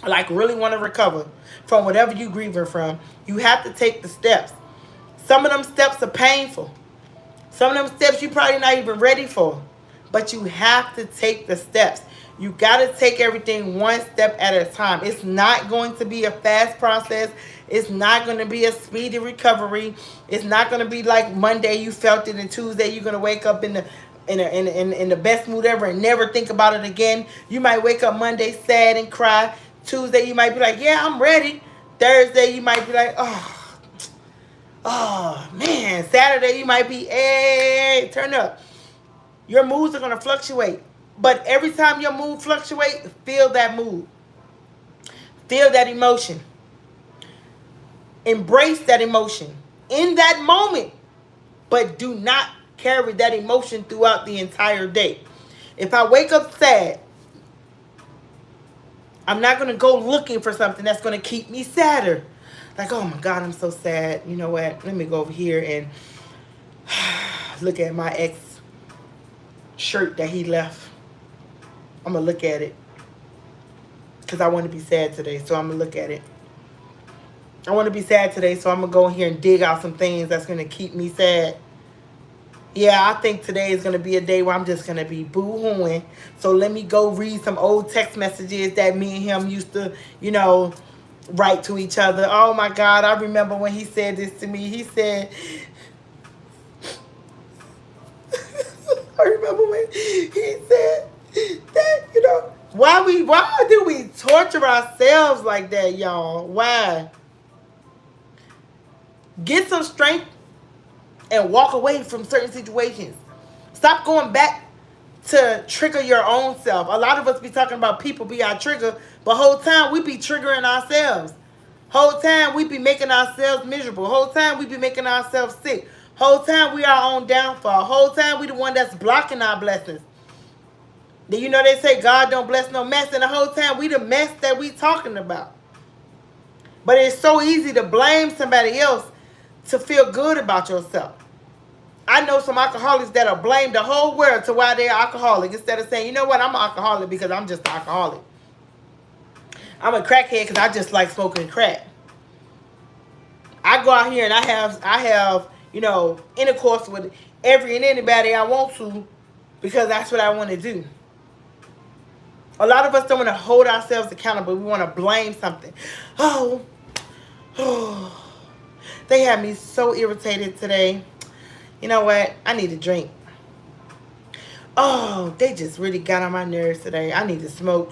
like really want to recover from whatever you grieving from, you have to take the steps. Some of them steps are painful. Some of them steps you probably not even ready for. But you have to take the steps. You got to take everything one step at a time. It's not going to be a fast process. It's not going to be a speedy recovery. It's not going to be like Monday you felt it and Tuesday you're going to wake up in the best mood ever and never think about it again. You might wake up Monday sad and cry. Tuesday you might be like, yeah, I'm ready. Thursday you might be like, oh man. Saturday you might be, hey, turn up. Your moods are going to fluctuate. But every time your mood fluctuates, feel that mood. Feel that emotion. Embrace that emotion in that moment. But do not carry that emotion throughout the entire day. If I wake up sad, I'm not going to go looking for something that's going to keep me sadder. Like, oh my God, I'm so sad. You know what? Let me go over here and look at my ex shirt that he left. I'm going to look at it. Because I want to be sad today, so I'm going to look at it. I want to be sad today, so I'm going to go in here and dig out some things that's going to keep me sad. Yeah, I think today is going to be a day where I'm just going to be boo-hooing. So let me go read some old text messages that me and him used to, write to each other. Oh, my God. I remember when he said this to me. He said, I remember when he said that, why do we torture ourselves like that, y'all? Why? Get some strength and walk away from certain situations. Stop going back to trigger your own self. A lot of us be talking about people be our trigger, but whole time we be triggering ourselves. Whole time we be making ourselves miserable. Whole time we be making ourselves sick. Whole time we our own downfall. Whole time we the one that's blocking our blessings. Do you know they say God don't bless no mess, and the whole time we the mess that we talking about. But it's so easy to blame somebody else to feel good about yourself. I know some alcoholics that'll blame the whole world to why they're alcoholic instead of saying, you know what, I'm an alcoholic because I'm just an alcoholic. I'm a crackhead because I just like smoking crack. I go out here and I have, intercourse with every and anybody I want to because that's what I want to do. A lot of us don't want to hold ourselves accountable. We want to blame something. Oh, they had me so irritated today. You know what? I need a drink. Oh, they just really got on my nerves today. I need to smoke.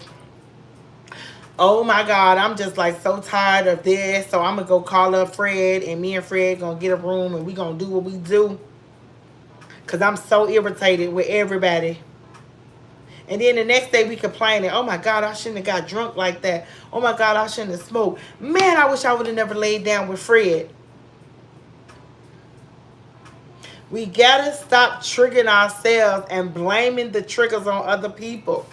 Oh my God, I'm just like so tired of this. So I'm going to go call up Fred, and me and Fred going to get a room and we going to do what we do. Because I'm so irritated with everybody. And then the next day we complaining, oh my God, I shouldn't have got drunk like that. Oh my God, I shouldn't have smoked. Man, I wish I would have never laid down with Fred. We got to stop triggering ourselves and blaming the triggers on other people.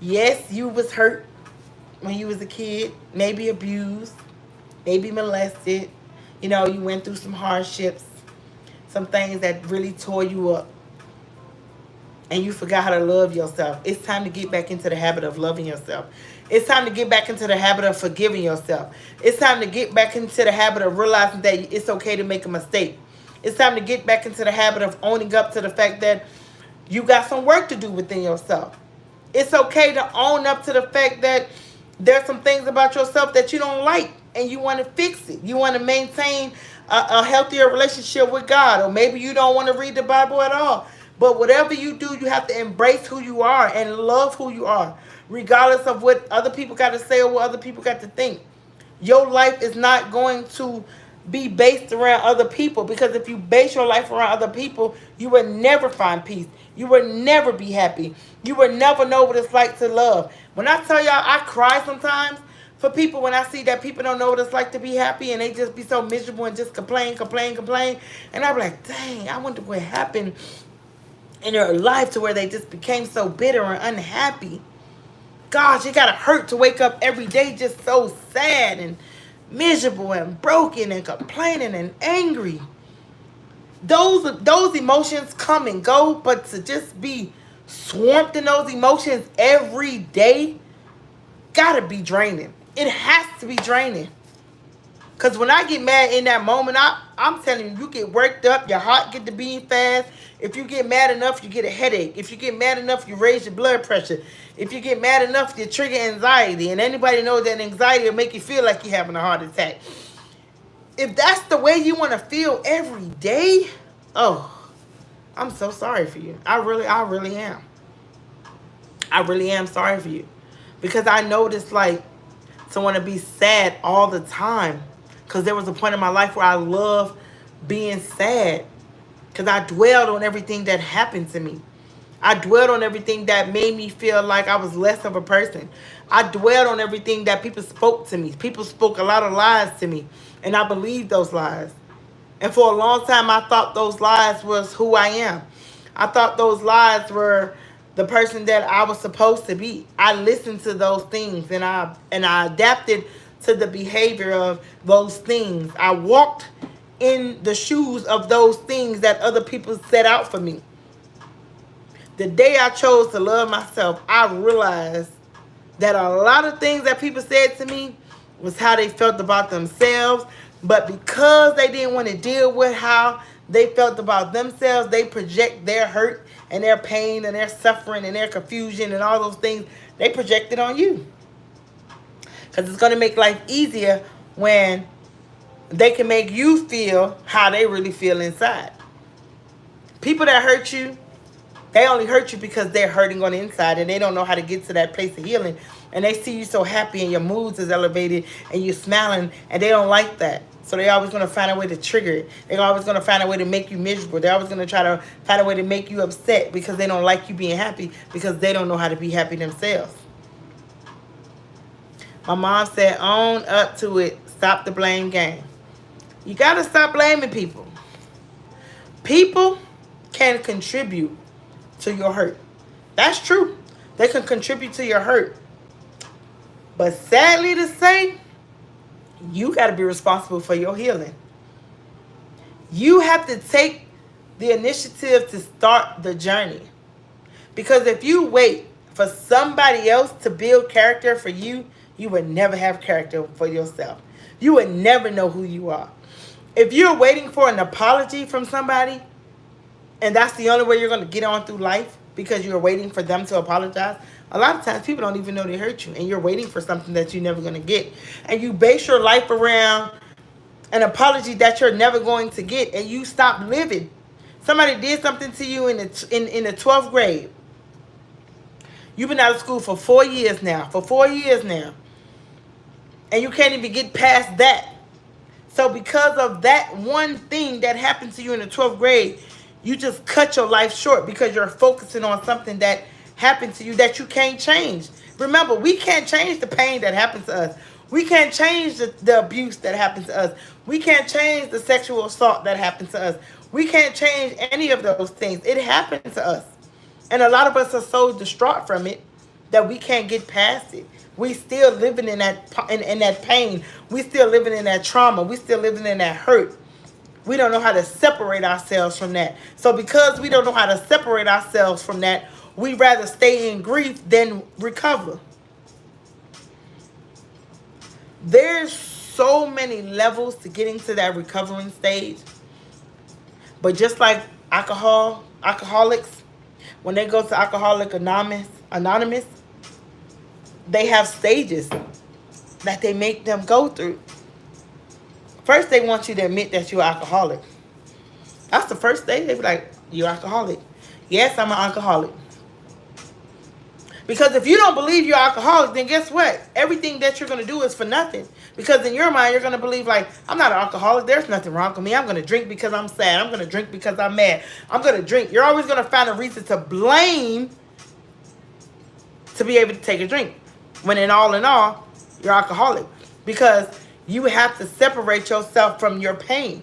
Yes, you was hurt when you was a kid, maybe abused, maybe molested. You went through some hardships, some things that really tore you up. And you forgot how to love yourself. It's time to get back into the habit of loving yourself. It's time to get back into the habit of forgiving yourself. It's time to get back into the habit of realizing that it's okay to make a mistake. It's time to get back into the habit of owning up to the fact that you got some work to do within yourself. It's okay to own up to the fact that there's some things about yourself that you don't like and you want to fix it. You want to maintain a healthier relationship with God, or maybe you don't want to read the Bible at all. But whatever you do, you have to embrace who you are and love who you are, regardless of what other people got to say or what other people got to think. Your life is not going to be based around other people, because if you base your life around other people, you will never find peace. You will never be happy. You will never know what it's like to love. When I tell y'all, I cry sometimes for people when I see that people don't know what it's like to be happy and they just be so miserable and just complain. And I be like, dang, I wonder what happened in their life to where they just became so bitter and unhappy. Gosh, it gotta hurt to wake up every day just so sad and miserable and broken and complaining and angry. Those emotions come and go, but to just be swamped in those emotions every day gotta be draining. It has to be draining. Because when I get mad in that moment, I'm telling you, you get worked up, your heart get to beating fast. If you get mad enough, you get a headache. If you get mad enough, you raise your blood pressure. If you get mad enough, you trigger anxiety. And anybody knows that anxiety will make you feel like you're having a heart attack. If that's the way you want to feel every day, oh, I'm so sorry for you. I really am. I really am sorry for you. Because I know what it's like to want to be sad all the time. Because there was a point in my life where I loved being sad. Because I dwelled on everything that happened to me. I dwelled on everything that made me feel like I was less of a person. I dwelled on everything that people spoke to me. People spoke a lot of lies to me. And I believed those lies. And for a long time, I thought those lies was who I am. I thought those lies were the person that I was supposed to be. I listened to those things and I adapted to the behavior of those things. I walked in the shoes of those things that other people set out for me. The day I chose to love myself, I realized that a lot of things that people said to me was how they felt about themselves. But because they didn't want to deal with how they felt about themselves, they project their hurt and their pain and their suffering and their confusion and all those things. They project it on you. Because it's going to make life easier when they can make you feel how they really feel inside. People that hurt you, they only hurt you because they're hurting on the inside and they don't know how to get to that place of healing. And they see you so happy and your moods is elevated and you're smiling, and they don't like that. So they're always going to find a way to trigger it. They're always going to find a way to make you miserable. They're always going to try to find a way to make you upset because they don't like you being happy, because they don't know how to be happy themselves. My mom said, own up to it. Stop the blame game. You got to stop blaming people. People can contribute to your hurt. That's true. They can contribute to your hurt. But sadly to say, you got to be responsible for your healing. You have to take the initiative to start the journey. Because if you wait for somebody else to build character for you, you would never have character for yourself. You would never know who you are. If you're waiting for an apology from somebody, and that's the only way you're going to get on through life because you're waiting for them to apologize, a lot of times people don't even know they hurt you, and you're waiting for something that you're never going to get. And you base your life around an apology that you're never going to get, and you stop living. Somebody did something to you in the 12th grade. You've been out of school for 4 years now. And you can't even get past that. So because of that one thing that happened to you in the 12th grade, you just cut your life short because you're focusing on something that happened to you that you can't change. Remember, we can't change the pain that happened to us. We can't change the abuse that happened to us. We can't change the sexual assault that happened to us. We can't change any of those things. It happened to us. And a lot of us are so distraught from it that we can't get past it. We still living in that pain. We still living in that trauma. We still living in that hurt. We don't know how to separate ourselves from that. So because we don't know how to separate ourselves from that, we rather stay in grief than recover. There's so many levels to getting to that recovering stage. But just like alcoholics, when they go to Alcoholics Anonymous, they have stages that they make them go through. First, they want you to admit that you're alcoholic. That's the first stage. They be like, you're alcoholic. Yes, I'm an alcoholic. Because if you don't believe you're alcoholic, then guess what? Everything that you're going to do is for nothing. Because in your mind, you're going to believe like, I'm not an alcoholic. There's nothing wrong with me. I'm going to drink because I'm sad. I'm going to drink because I'm mad. I'm going to drink. You're always going to find a reason to blame to be able to take a drink. When in all, you're alcoholic. Because you have to separate yourself from your pain.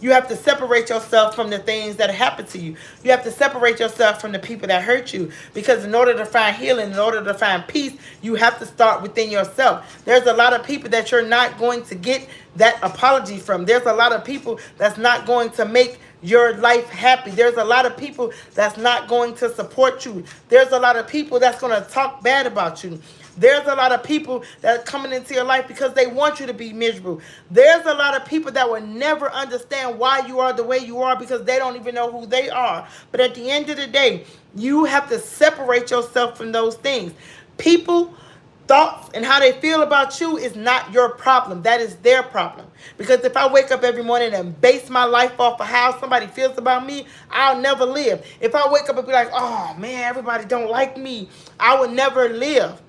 You have to separate yourself from the things that happen to you. You have to separate yourself from the people that hurt you. Because in order to find healing, in order to find peace, you have to start within yourself. There's a lot of people that you're not going to get that apology from. There's a lot of people that's not going to make your life happy. There's a lot of people that's not going to support you. There's a lot of people that's going to talk bad about you. There's a lot of people that are coming into your life because they want you to be miserable. There's a lot of people that will never understand why you are the way you are because they don't even know who they are. But at the end of the day, you have to separate yourself from those things. People, thoughts, and how they feel about you is not your problem. That is their problem. Because if I wake up every morning and base my life off of how somebody feels about me, I'll never live. If I wake up and be like, oh man, everybody don't like me, I will never live.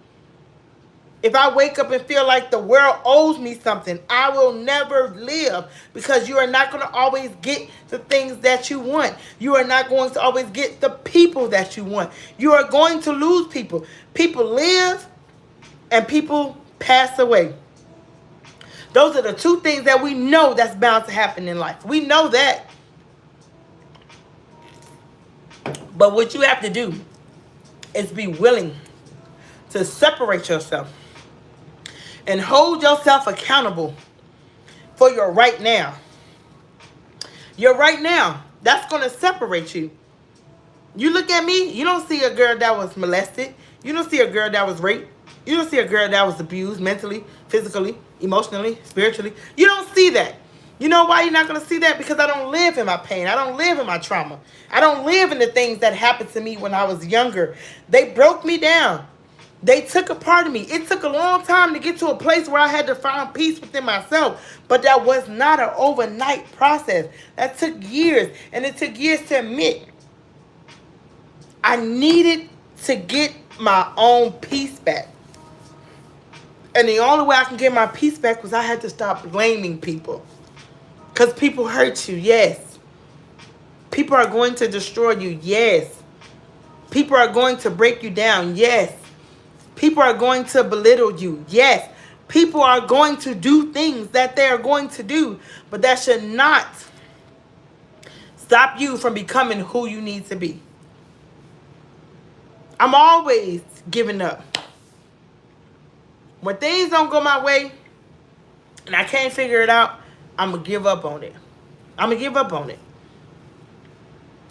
If I wake up and feel like the world owes me something, I will never live because you are not going to always get the things that you want. You are not going to always get the people that you want. You are going to lose people. People live and people pass away. Those are the two things that we know that's bound to happen in life. We know that. But what you have to do is be willing to separate yourself and hold yourself accountable for your right now. Your right now, that's going to separate you. You look at me, you don't see a girl that was molested. You don't see a girl that was raped. You don't see a girl that was abused mentally, physically, emotionally, spiritually. You don't see that. You know why you're not going to see that? Because I don't live in my pain. I don't live in my trauma. I don't live in the things that happened to me when I was younger. They broke me down. They took a part of me. It took a long time to get to a place where I had to find peace within myself. But that was not an overnight process. That took years. And it took years to admit I needed to get my own peace back. And the only way I can get my peace back was I had to stop blaming people. Because people hurt you, yes. People are going to destroy you, yes. People are going to break you down, yes. People are going to belittle you, yes. People are going to do things that they are going to do. But that should not stop you from becoming who you need to be. I'm always giving up. When things don't go my way and I can't figure it out, I'm going to give up on it. I'm going to give up on it.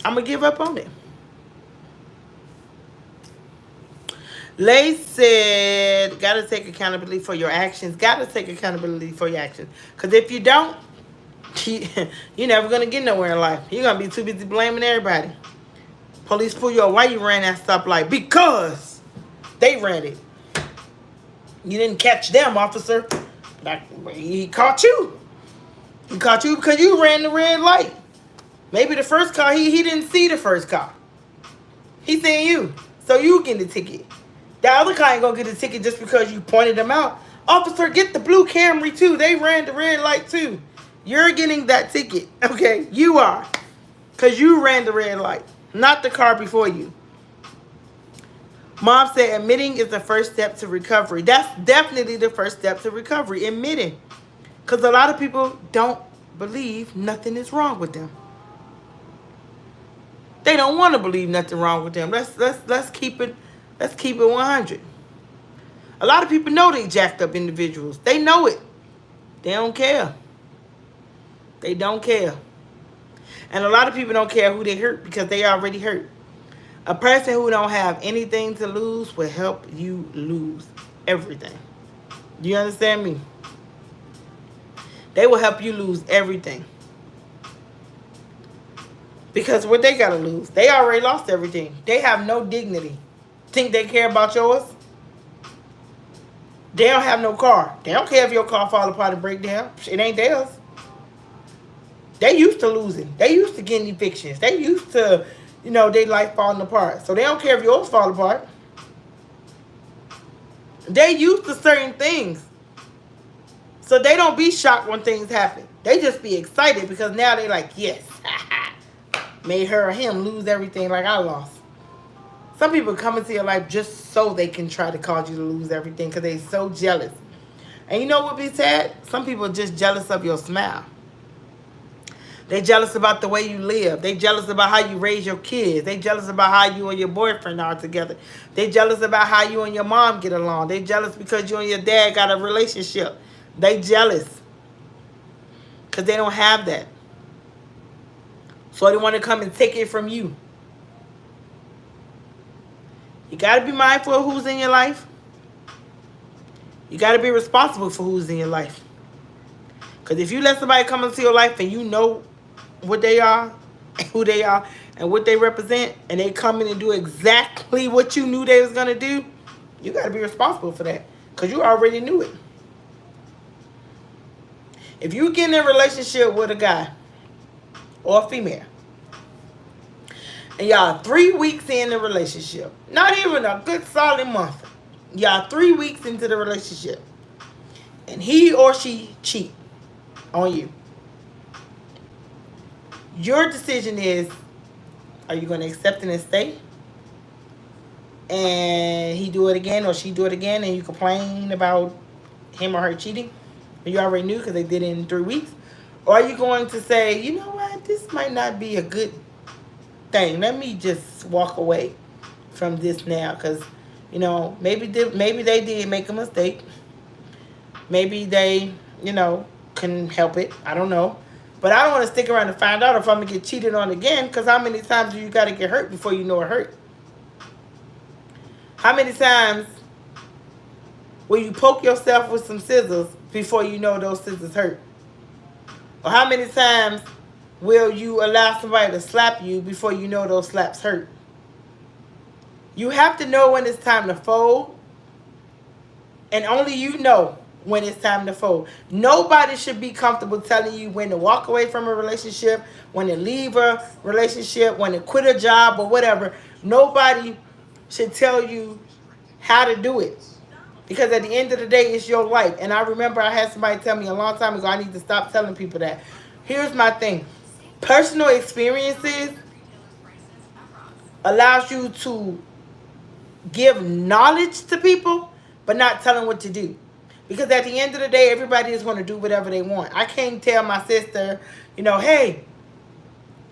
I'm going to give up on it. Lay said, got to take accountability for your actions. Got to take accountability for your actions. Because if you don't, you're never going to get nowhere in life. You're going to be too busy blaming everybody. Police pull you over. Why you ran that stoplight? Because they ran it. You didn't catch them, officer. He caught you. He caught you because you ran the red light. Maybe the first car, he didn't see the first car. He seen you. So you get the ticket. The other car ain't going to get the ticket just because you pointed them out. Officer, get the blue Camry too. They ran the red light too. You're getting that ticket. Okay, you are. Because you ran the red light. Not the car before you. Mom said admitting is the first step to recovery. That's definitely the first step to recovery. Admitting. Because a lot of people don't believe nothing is wrong with them. They don't want to believe nothing wrong with them. Let's keep it 100. A lot of people know they jacked up individuals. They know it. They don't care. They don't care. And a lot of people don't care who they hurt because they already hurt. A person who don't have anything to lose will help you lose everything. Do you understand me? They will help you lose everything. Because what they got to lose? They already lost everything. They have no dignity. Think they care about yours? They don't have no car. They don't care if your car fall apart and break down. It ain't theirs. They used to losing. They used to getting evictions. They used to, their life falling apart. So they don't care if yours fall apart. They used to certain things. So they don't be shocked when things happen. They just be excited because now they like, yes, made her or him lose everything like I lost. Some people come into your life just so they can try to cause you to lose everything because they so jealous. And you know what be sad? Some people are just jealous of your smile. They jealous about the way you live. They jealous about how you raise your kids. They jealous about how you and your boyfriend are together. They jealous about how you and your mom get along. They jealous because you and your dad got a relationship. They jealous because they don't have that. So they want to come and take it from you. You got to be mindful of who's in your life. You got to be responsible for who's in your life. Because if you let somebody come into your life and you know what they are, who they are, and what they represent, and they come in and do exactly what you knew they was going to do, you got to be responsible for that. Because you already knew it. If you get in a relationship with a guy or a female, and y'all 3 weeks in the relationship, not even a good solid month, y'all 3 weeks into the relationship, and he or she cheat on you, your decision is, are you going to accept it and stay? And he do it again or she do it again and you complain about him or her cheating? And you already knew because they did it in 3 weeks. Or are you going to say, you know what, this might not be a good thing. Let me just walk away from this now because, maybe they did make a mistake. Maybe they, couldn't help it. I don't know. But I don't want to stick around and find out if I'm going to get cheated on again because how many times do you got to get hurt before you know it hurt? How many times will you poke yourself with some scissors before you know those scissors hurt? Or how many times will you allow somebody to slap you before you know those slaps hurt? You have to know when it's time to fold. And only you know when it's time to fold. Nobody should be comfortable telling you when to walk away from a relationship, when to leave a relationship, when to quit a job or whatever. Nobody should tell you how to do it. Because at the end of the day, it's your life. And I remember I had somebody tell me a long time ago, I need to stop telling people that. Here's my thing. Personal experiences allows you to give knowledge to people, but not tell them what to do. Because at the end of the day, everybody is going to do whatever they want. I can't tell my sister, hey,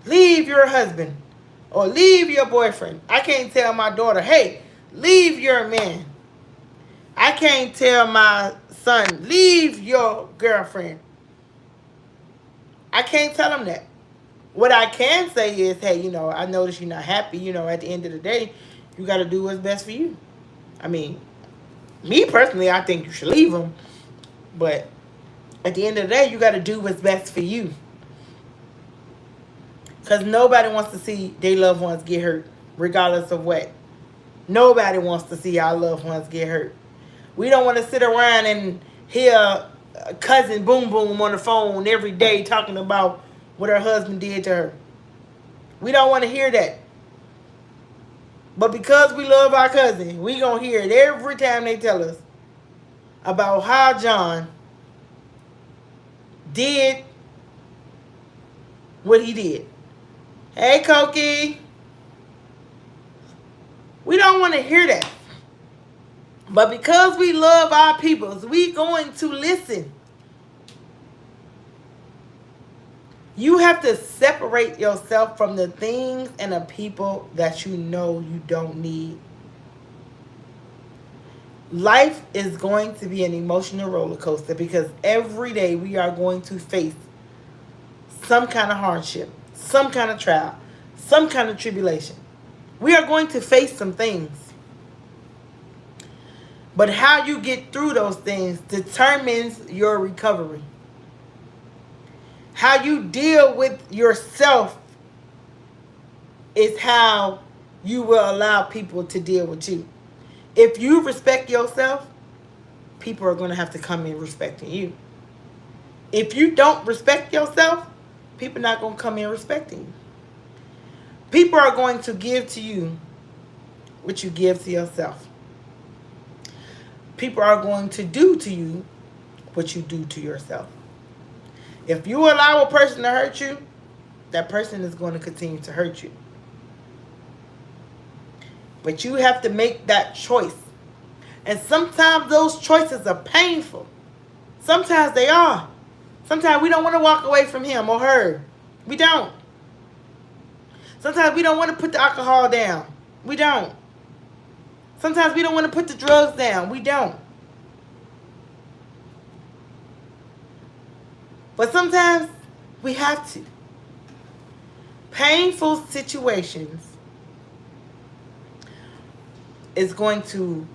leave your husband or leave your boyfriend. I can't tell my daughter, hey, leave your man. I can't tell my son, leave your girlfriend. I can't tell him that. What I can say is, hey, I notice you're not happy. At the end of the day, you got to do what's best for you. I mean, me personally, I think you should leave him. But at the end of the day, you got to do what's best for you. Because nobody wants to see their loved ones get hurt, regardless of what. Nobody wants to see our loved ones get hurt. We don't want to sit around and hear cousin Boom Boom on the phone every day talking about what her husband did to her. We don't want to hear that. But because we love our cousin, we going to hear it every time they tell us about how John did what he did. Hey, Cokie. We don't want to hear that. But because we love our peoples, we going to listen. You have to separate yourself from the things and the people that you know you don't need. Life is going to be an emotional roller coaster because every day we are going to face some kind of hardship, some kind of trial, some kind of tribulation. We are going to face some things. But how you get through those things determines your recovery. How you deal with yourself is how you will allow people to deal with you. If you respect yourself, people are going to have to come in respecting you. If you don't respect yourself, people are not going to come in respecting you. People are going to give to you what you give to yourself. People are going to do to you what you do to yourself. If you allow a person to hurt you, that person is going to continue to hurt you. But you have to make that choice. And sometimes those choices are painful. Sometimes they are. Sometimes we don't want to walk away from him or her. We don't. Sometimes we don't want to put the alcohol down. We don't. Sometimes we don't want to put the drugs down. We don't. But sometimes we have to. Painful situations is going to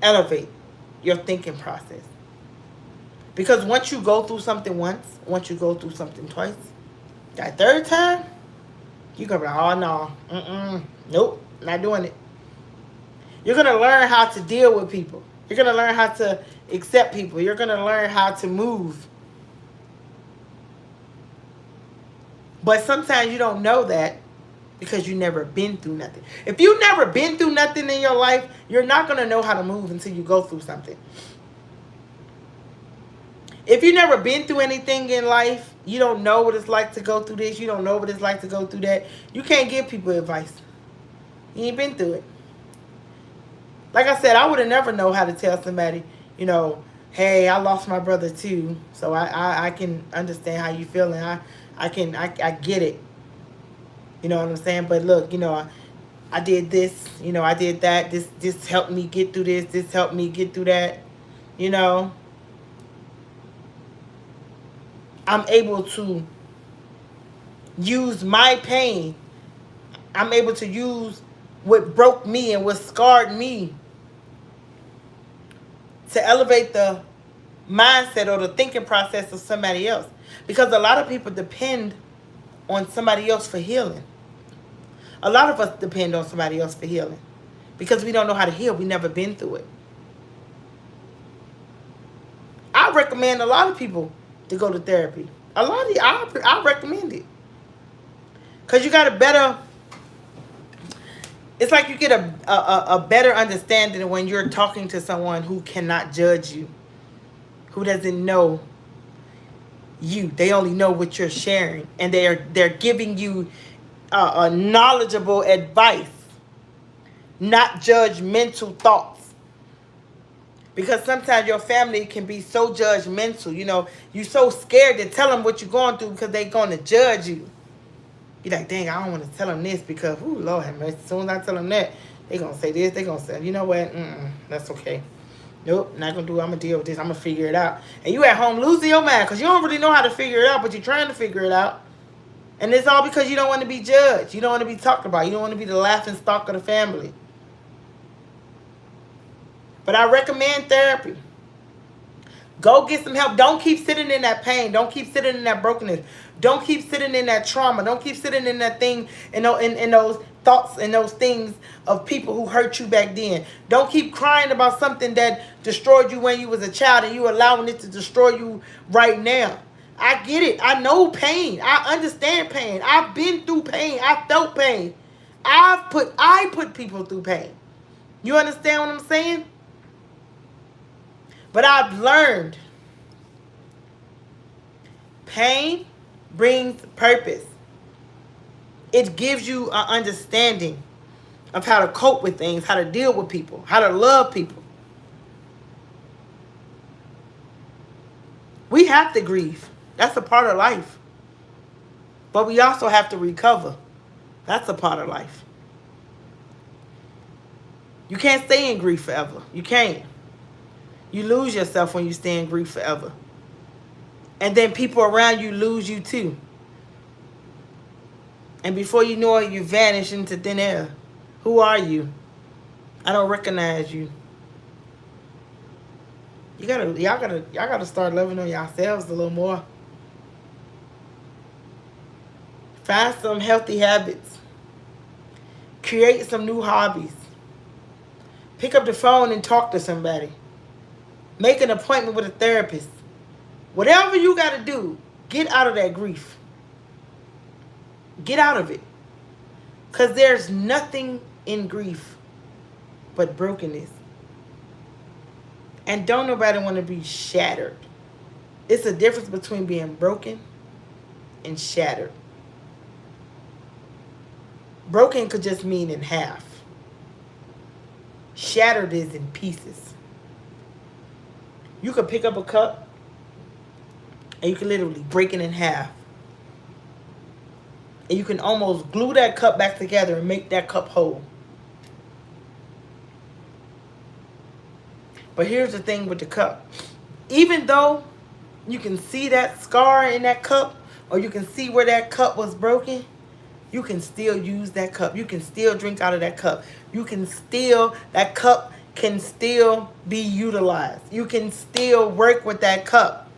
elevate your thinking process. Because once you go through something once, once you go through something twice, that third time, you're going to be like, oh no, nope, not doing it. You're going to learn how to deal with people. You're going to learn how to accept people. You're going to learn how to move. But sometimes you don't know that because you've never been through nothing. If you've never been through nothing in your life, you're not going to know how to move until you go through something. If you've never been through anything in life, you don't know what it's like to go through this. You don't know what it's like to go through that. You can't give people advice. You ain't been through it. Like I said, I would have never known how to tell somebody, hey, I lost my brother too. So I can understand how you feeling. I get it. You know what I'm saying? But look, I did this, I did that. This helped me get through this. This helped me get through that. I'm able to use my pain. I'm able to use what broke me and what scarred me to elevate the mindset or the thinking process of somebody else. Because a lot of people depend on somebody else for healing. A lot of us depend on somebody else for healing. Because we don't know how to heal. We've never been through it. I recommend a lot of people to go to therapy. I recommend it. Because you got a better... It's like you get a better understanding when you're talking to someone who cannot judge you. Who doesn't know you. They only know what you're sharing. And they're giving you a knowledgeable advice. Not judgmental thoughts. Because sometimes your family can be so judgmental. You're so scared to tell them what you're going through because they're going to judge you. You're like, dang, I don't want to tell them this because, ooh, Lord have mercy. As soon as I tell them that, They gonna say this. They gonna say, you know what? That's okay. Nope, not gonna do it. I'm gonna deal with this. I'm gonna figure it out. And you at home losing your mind because you don't really know how to figure it out, but you're trying to figure it out. And it's all because you don't want to be judged. You don't want to be talked about. You don't want to be the laughing stock of the family. But I recommend therapy. Go get some help. Don't keep sitting in that pain. Don't keep sitting in that brokenness. Don't keep sitting in that trauma. Don't keep sitting in that thing, in those thoughts and those things of people who hurt you back then. Don't keep crying about something that destroyed you when you was a child and you allowing it to destroy you right now. I get it. I know pain. I understand pain. I've been through pain. I felt pain. I put people through pain. You understand what I'm saying? But I've learned pain brings purpose. It gives you an understanding of how to cope with things, how to deal with people, how to love people. We have to grieve. That's a part of life. But we also have to recover. That's a part of life. You can't stay in grief forever. You can't. You lose yourself when you stay in grief forever. And then people around you lose you too. And before you know it, you vanish into thin air. Who are you? I don't recognize you. Y'all gotta start loving on yourselves a little more. Find some healthy habits. Create some new hobbies. Pick up the phone and talk to somebody. Make an appointment with a therapist. Whatever you got to do, get out of that grief. Get out of it. Because there's nothing in grief but brokenness. And don't nobody want to be shattered. It's a difference between being broken and shattered. Broken could just mean in half. Shattered is in pieces. You could pick up a cup and you can literally break it in half. And you can almost glue that cup back together and make that cup whole. But here's the thing with the cup. Even though you can see that scar in that cup, or you can see where that cup was broken, you can still use that cup. You can still drink out of that cup. That cup can still be utilized. You can still work with that cup.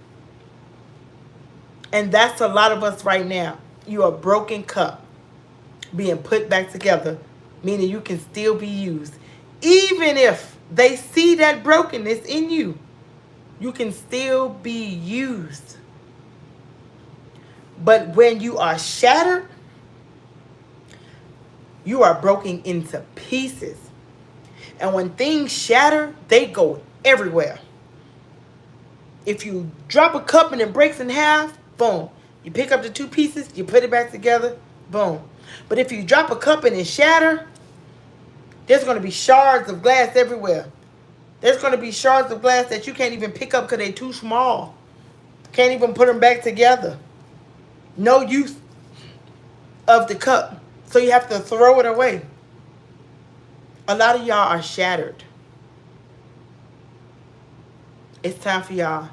And that's a lot of us right now. You're a broken cup being put back together, meaning you can still be used. Even if they see that brokenness in you, you can still be used. But when you are shattered, you are broken into pieces. And when things shatter, they go everywhere. If you drop a cup and it breaks in half, boom. You pick up the two pieces, you put it back together, boom. But if you drop a cup and it shatter, there's going to be shards of glass everywhere. There's going to be shards of glass that you can't even pick up because they're too small. Can't even put them back together. No use of the cup. So you have to throw it away. A lot of y'all are shattered. It's time for y'all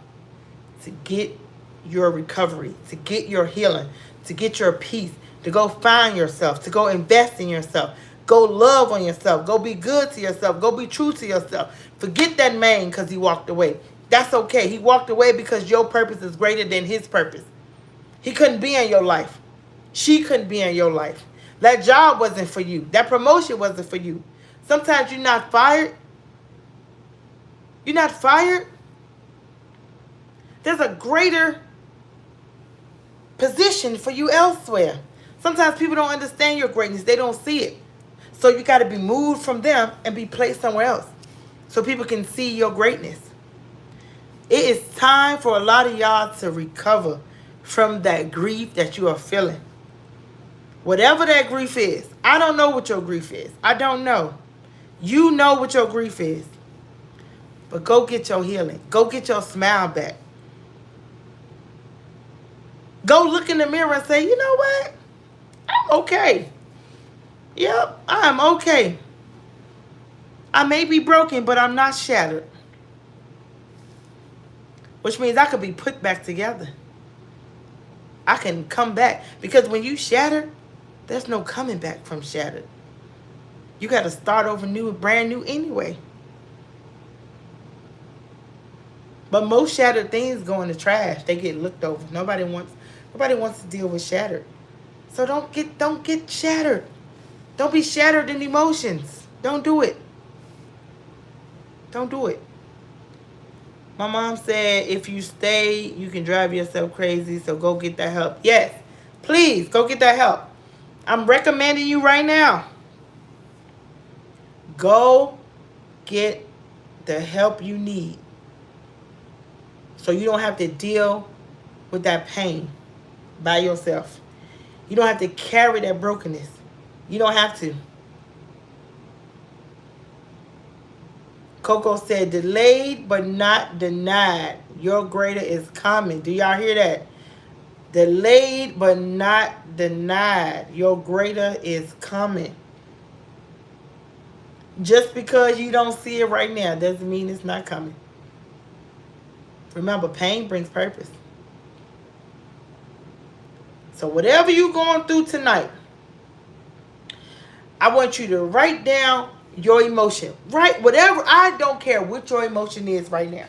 to get your recovery, to get your healing, to get your peace, to go find yourself, to go invest in yourself, go love on yourself, go be good to yourself, go be true to yourself. Forget that man because he walked away. That's okay. He walked away because your purpose is greater than his purpose. He couldn't be in your life. She couldn't be in your life. That job wasn't for you. That promotion wasn't for you. Sometimes you're not fired. You're not fired. There's a greater position for you elsewhere. Sometimes people don't understand your greatness. They don't see it. So you got to be moved from them and be placed somewhere else so people can see your greatness. It is time for a lot of y'all to recover from that grief that you are feeling. Whatever that grief is. I don't know what your grief is. I don't know. You know what your grief is. But go get your healing. Go get your smile back. Go look in the mirror and say, you know what? I'm okay. Yep, I'm okay. I may be broken, but I'm not shattered. Which means I could be put back together. I can come back. Because when you shatter, there's no coming back from shattered. You got to start over new, brand new anyway. But most shattered things go in the trash. They get looked over. Nobody wants to deal with shattered. So don't get shattered. Don't be shattered in emotions. Don't do it. Don't do it. My mom said if you stay, you can drive yourself crazy, so go get that help. Yes, please, go get that help. I'm recommending you right now. Go get the help you need so you don't have to deal with that pain by yourself. You don't have to carry that brokenness. You don't have to. Coco said, delayed but not denied. Your greater is coming. Do y'all hear that? Delayed but not denied. Your greater is coming. Just because you don't see it right now doesn't mean it's not coming. Remember, pain brings purpose. So whatever you're going through tonight, I want you to write down your emotion. Right? Whatever. I don't care what your emotion is right now.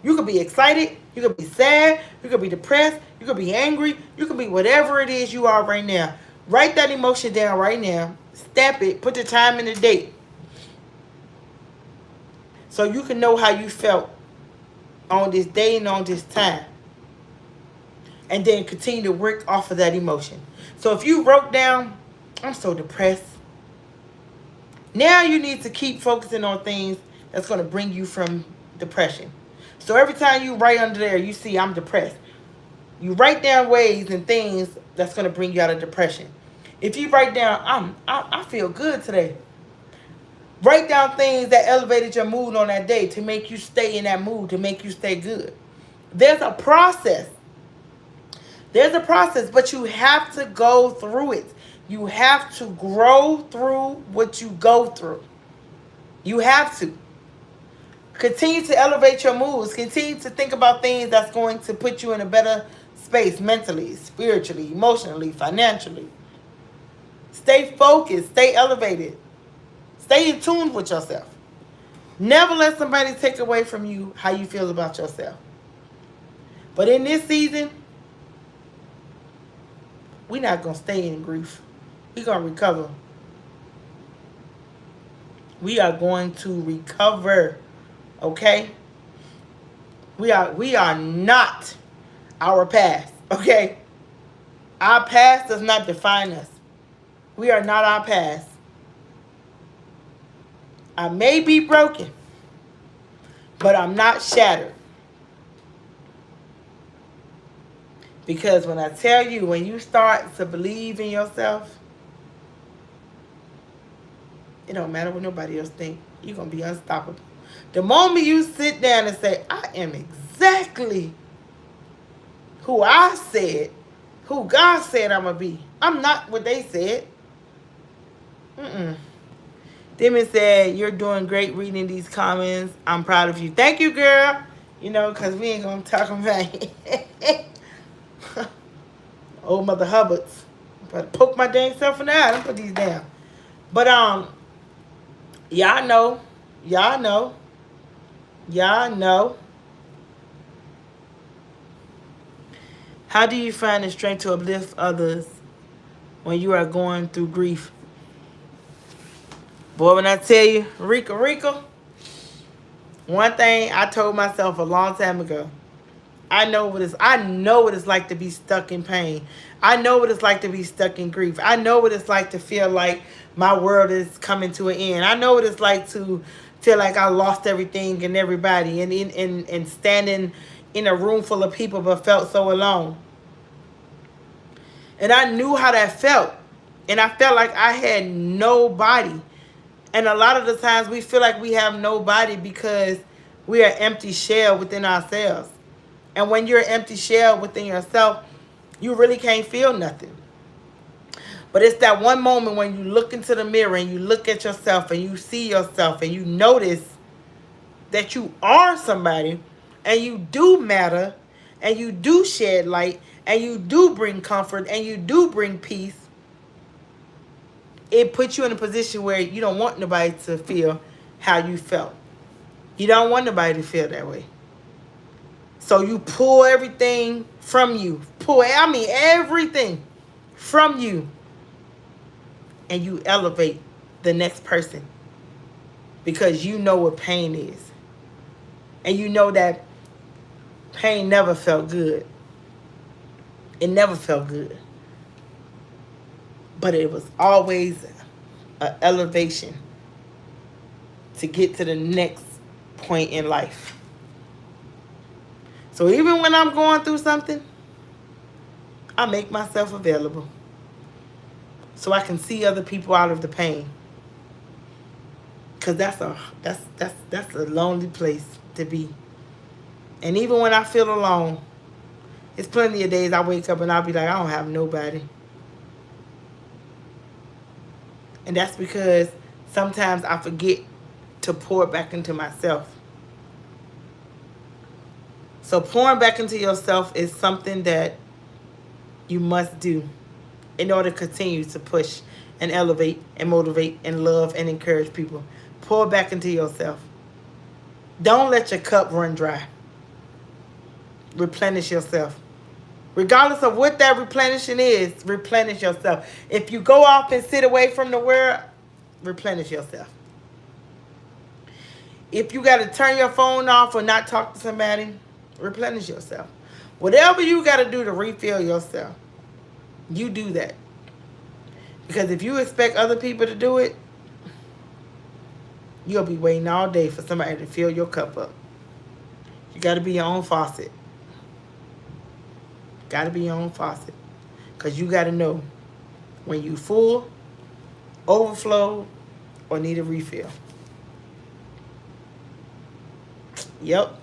You could be excited. You could be sad. You could be depressed. You could be angry. You could be whatever it is you are right now. Write that emotion down right now. Stamp it. Put the time and the date. So you can know how you felt on this day and on this time. And then continue to work off of that emotion. So if you wrote down, I'm so depressed. Now you need to keep focusing on things that's going to bring you from depression. So every time you write under there, you see I'm depressed. You write down ways and things that's going to bring you out of depression. If you write down, I feel good today. Write down things that elevated your mood on that day to make you stay in that mood, to make you stay good. There's a process. There's a process, but you have to go through it. You have to grow through what you go through. You have to. Continue to elevate your moods. Continue to think about things that's going to put you in a better space mentally, spiritually, emotionally, financially. Stay focused. Stay elevated. Stay in tune with yourself. Never let somebody take away from you how you feel about yourself. But in this season, we're not going to stay in grief. We're going to recover. We are going to recover. Okay? We are not our past. Okay? Our past does not define us. We are not our past. I may be broken, but I'm not shattered. Because when I tell you, when you start to believe in yourself, it don't matter what nobody else think. You're going to be unstoppable. The moment you sit down and say, I am exactly who I said, who God said I'm going to be. I'm not what they said. Demi said, you're doing great reading these comments. I'm proud of you. Thank you, girl. You know, because we ain't going to talk about it. Old Mother Hubbards. But poke my dang self in the eye and put these down. But y'all know. Y'all know. Y'all know. How do you find the strength to uplift others when you are going through grief? Boy, when I tell you, Rika, one thing I told myself a long time ago, I know what it's like to be stuck in pain. I know what it's like to be stuck in grief. I know what it's like to feel like my world is coming to an end. I know what it's like to feel like I lost everything and everybody and standing in a room full of people but felt so alone. And I knew how that felt. And I felt like I had nobody. And a lot of the times we feel like we have nobody because we are empty shell within ourselves. And when you're an empty shell within yourself, you really can't feel nothing. But it's that one moment when you look into the mirror and you look at yourself and you see yourself and you notice that you are somebody and you do matter and you do shed light and you do bring comfort and you do bring peace. It puts you in a position where you don't want nobody to feel how you felt. You don't want nobody to feel that way. So you pull everything from you. Everything from you. And you elevate the next person. Because you know what pain is. And you know that pain never felt good. It never felt good. But it was always an elevation to get to the next point in life. So even when I'm going through something, I make myself available so I can see other people out of the pain. Cause that's a lonely place to be. And even when I feel alone, it's plenty of days I wake up and I'll be like, I don't have nobody. And that's because sometimes I forget to pour back into myself. So pouring back into yourself is something that you must do in order to continue to push and elevate and motivate and love and encourage people. Pour back into yourself. Don't let your cup run dry. Replenish yourself. Regardless of what that replenishing is, replenish yourself. If you go off and sit away from the world, replenish yourself. If you got to turn your phone off or not talk to somebody, replenish yourself. Whatever you got to do to refill yourself, you do that. Because if you expect other people to do it, you'll be waiting all day for somebody to fill your cup up. You got to be your own faucet. Got to be your own faucet. Because you got to know when you full, overflow, or need a refill. Yep.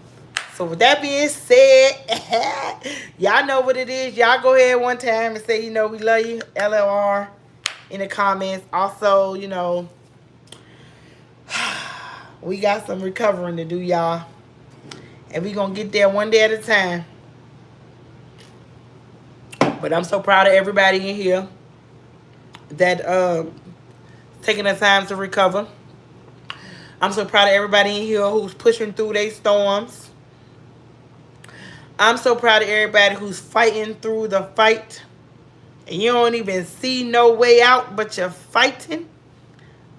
So with that being said, y'all know what it is. Y'all go ahead one time and say, we love you, LLR, in the comments. Also, we got some recovering to do, y'all. And we going to get there one day at a time. But I'm so proud of everybody in here that taking the time to recover. I'm so proud of everybody in here who's pushing through their storms. I'm so proud of everybody who's fighting through the fight. And you don't even see no way out, but you're fighting.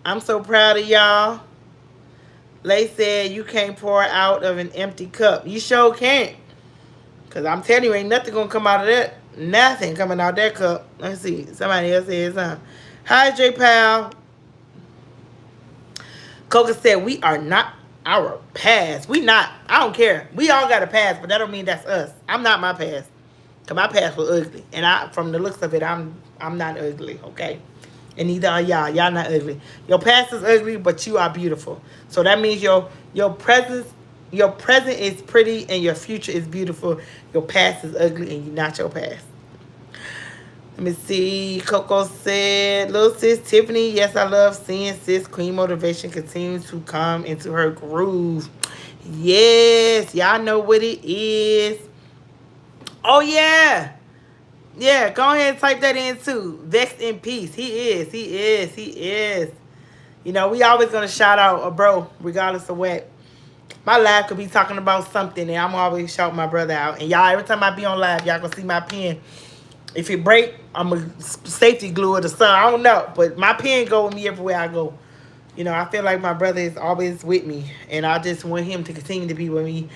I'm so proud of y'all. Lay said you can't pour out of an empty cup. You sure can't. Because I'm telling you, ain't nothing going to come out of that. Nothing coming out of that cup. Let's see. Somebody else said something. Hi, J. Pal. Coca said, we are not our past. We not. I don't care. We all got a past, but that don't mean that's us. I'm not my past. Because my past was ugly. And from the looks of it, I'm not ugly, okay? And neither are y'all. Y'all not ugly. Your past is ugly, but you are beautiful. So that means your present is pretty and your future is beautiful. Your past is ugly and you're not your past. Let me see. Coco said, little sis Tiffany, yes, I love seeing sis Queen Motivation continue to come into her groove. Yes, y'all know what it is. Oh, yeah. Yeah, go ahead and type that in, too. Vexed in peace. He is. We always going to shout out a bro, regardless of what. My live could be talking about something, and I'm always shouting my brother out. And y'all, every time I be on live, y'all going to see my pen. If it break, I'm a safety glue it or something. I don't know. But my pen go with me everywhere I go. I feel like my brother is always with me. And I just want him to continue to be with me.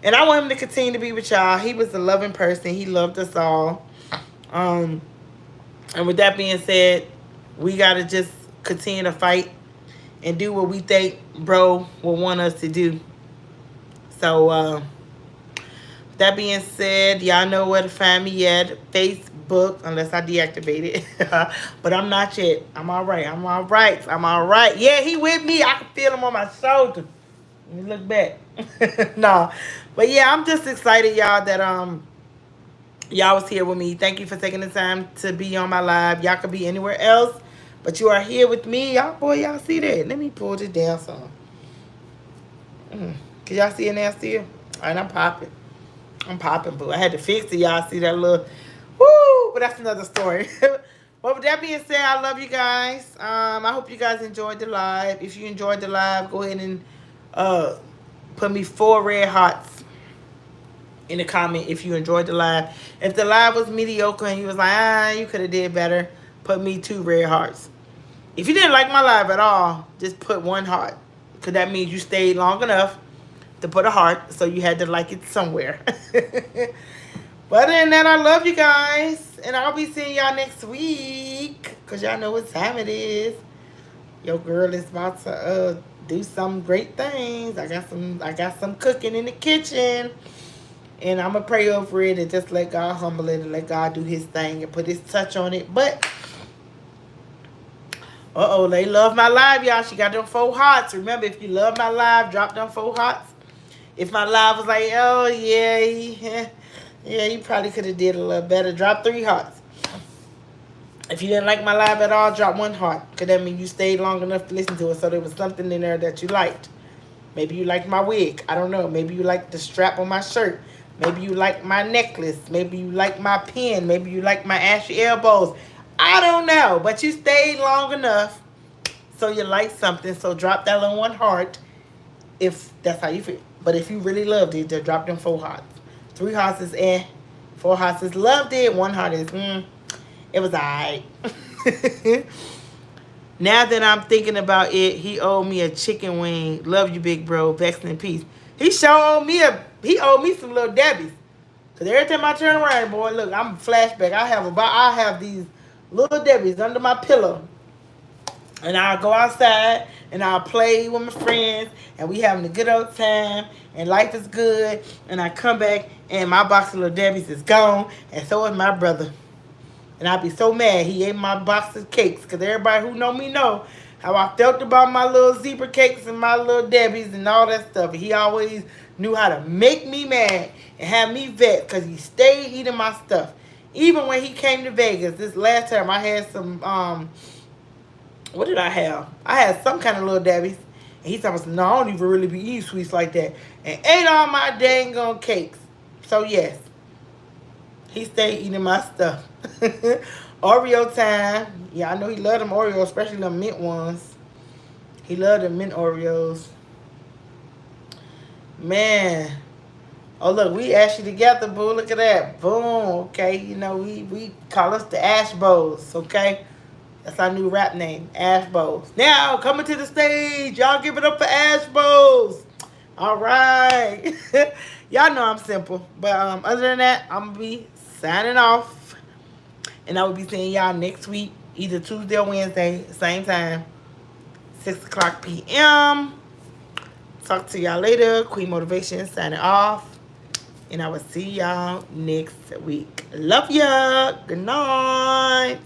And I want him to continue to be with y'all. He was a loving person. He loved us all. And with that being said, we got to just continue to fight and do what we think bro will want us to do. So, that being said, y'all know where to find me at. Facebook, unless I deactivate it. But I'm not yet. I'm all right. Yeah, he with me. I can feel him on my shoulder. Let me look back. No. But yeah, I'm just excited, y'all, that Y'all was here with me. Thank you for taking the time to be on my live. Y'all could be anywhere else, but you are here with me. Y'all, boy, y'all see that? Let me pull this down some. Can y'all see it now still? All right, I'm popping. I'm popping, boo. I had to fix it. Y'all see that little, woo, but that's another story. Well, with that being said, I love you guys. I hope you guys enjoyed the live. If you enjoyed the live, go ahead and put me 4 red hearts in the comment if you enjoyed the live. If the live was mediocre and you was like, you could have did better, put me 2 red hearts. If you didn't like my live at all, just put 1 heart, because that means you stayed long enough to put a heart, so you had to like it somewhere. But other than that, I love you guys, and I'll be seeing y'all next week, because y'all know what time it is. Your girl is about to do some great things. I got some cooking in the kitchen, and I'm gonna pray over it and just let God humble it and let God do His thing and put His touch on it. But they love my live, y'all. She got them 4 hearts. Remember, if you love my live, drop them 4 hearts. If my live was like, oh yeah, you probably could have did a little better, drop 3 hearts. If you didn't like my live at all, drop 1 heart, because that means you stayed long enough to listen to it, so there was something in there that you liked. Maybe you liked my wig. I don't know. Maybe you liked the strap on my shirt. Maybe you liked my necklace. Maybe you liked my pen. Maybe you liked my ashy elbows. I don't know. But you stayed long enough, so you liked something. So drop that little 1 heart if that's how you feel. But if you really loved it, just drop them 4 hearts. 3 hearts is 4 hearts is loved it. 1 heart is it was alright. Now that I'm thinking about it, he owed me a chicken wing. Love you, big bro. Vexed in peace. He owed me some little Debbie's. Cause every time I turn around, boy, look, I'm flashback. I have these little Debbie's under my pillow. And I'll go outside and I'll play with my friends and we having a good old time and life is good. And I come back and my box of little Debbie's is gone, and so is my brother. And I'd be so mad he ate my box of cakes, because everybody who know me know how I felt about my little zebra cakes and my little Debbie's and all that stuff. He always knew how to make me mad and have me vexed, because he stayed eating my stuff. Even when he came to Vegas, this last time I had some, what did I have? I had some kind of little Debbie's. And he told me, no, I don't even really be eating sweets like that. And ate all my dang on cakes. So yes, he stayed eating my stuff. Oreo time. Yeah, I know he loved them Oreos, especially the mint ones. He loved the mint Oreos. Man. Oh, look, we actually together, boo. Look at that. Boom. Okay, you know, we call us the Ash Bowls, okay? That's our new rap name, Ash Bowls. Now, coming to the stage. Y'all give it up for Ash Bowls. All right. Y'all know I'm simple. But other than that, I'm going to be signing off. And I will be seeing y'all next week, either Tuesday or Wednesday, same time, 6 o'clock p.m. Talk to y'all later. Queen Motivation signing off. And I will see y'all next week. Love ya. Good night.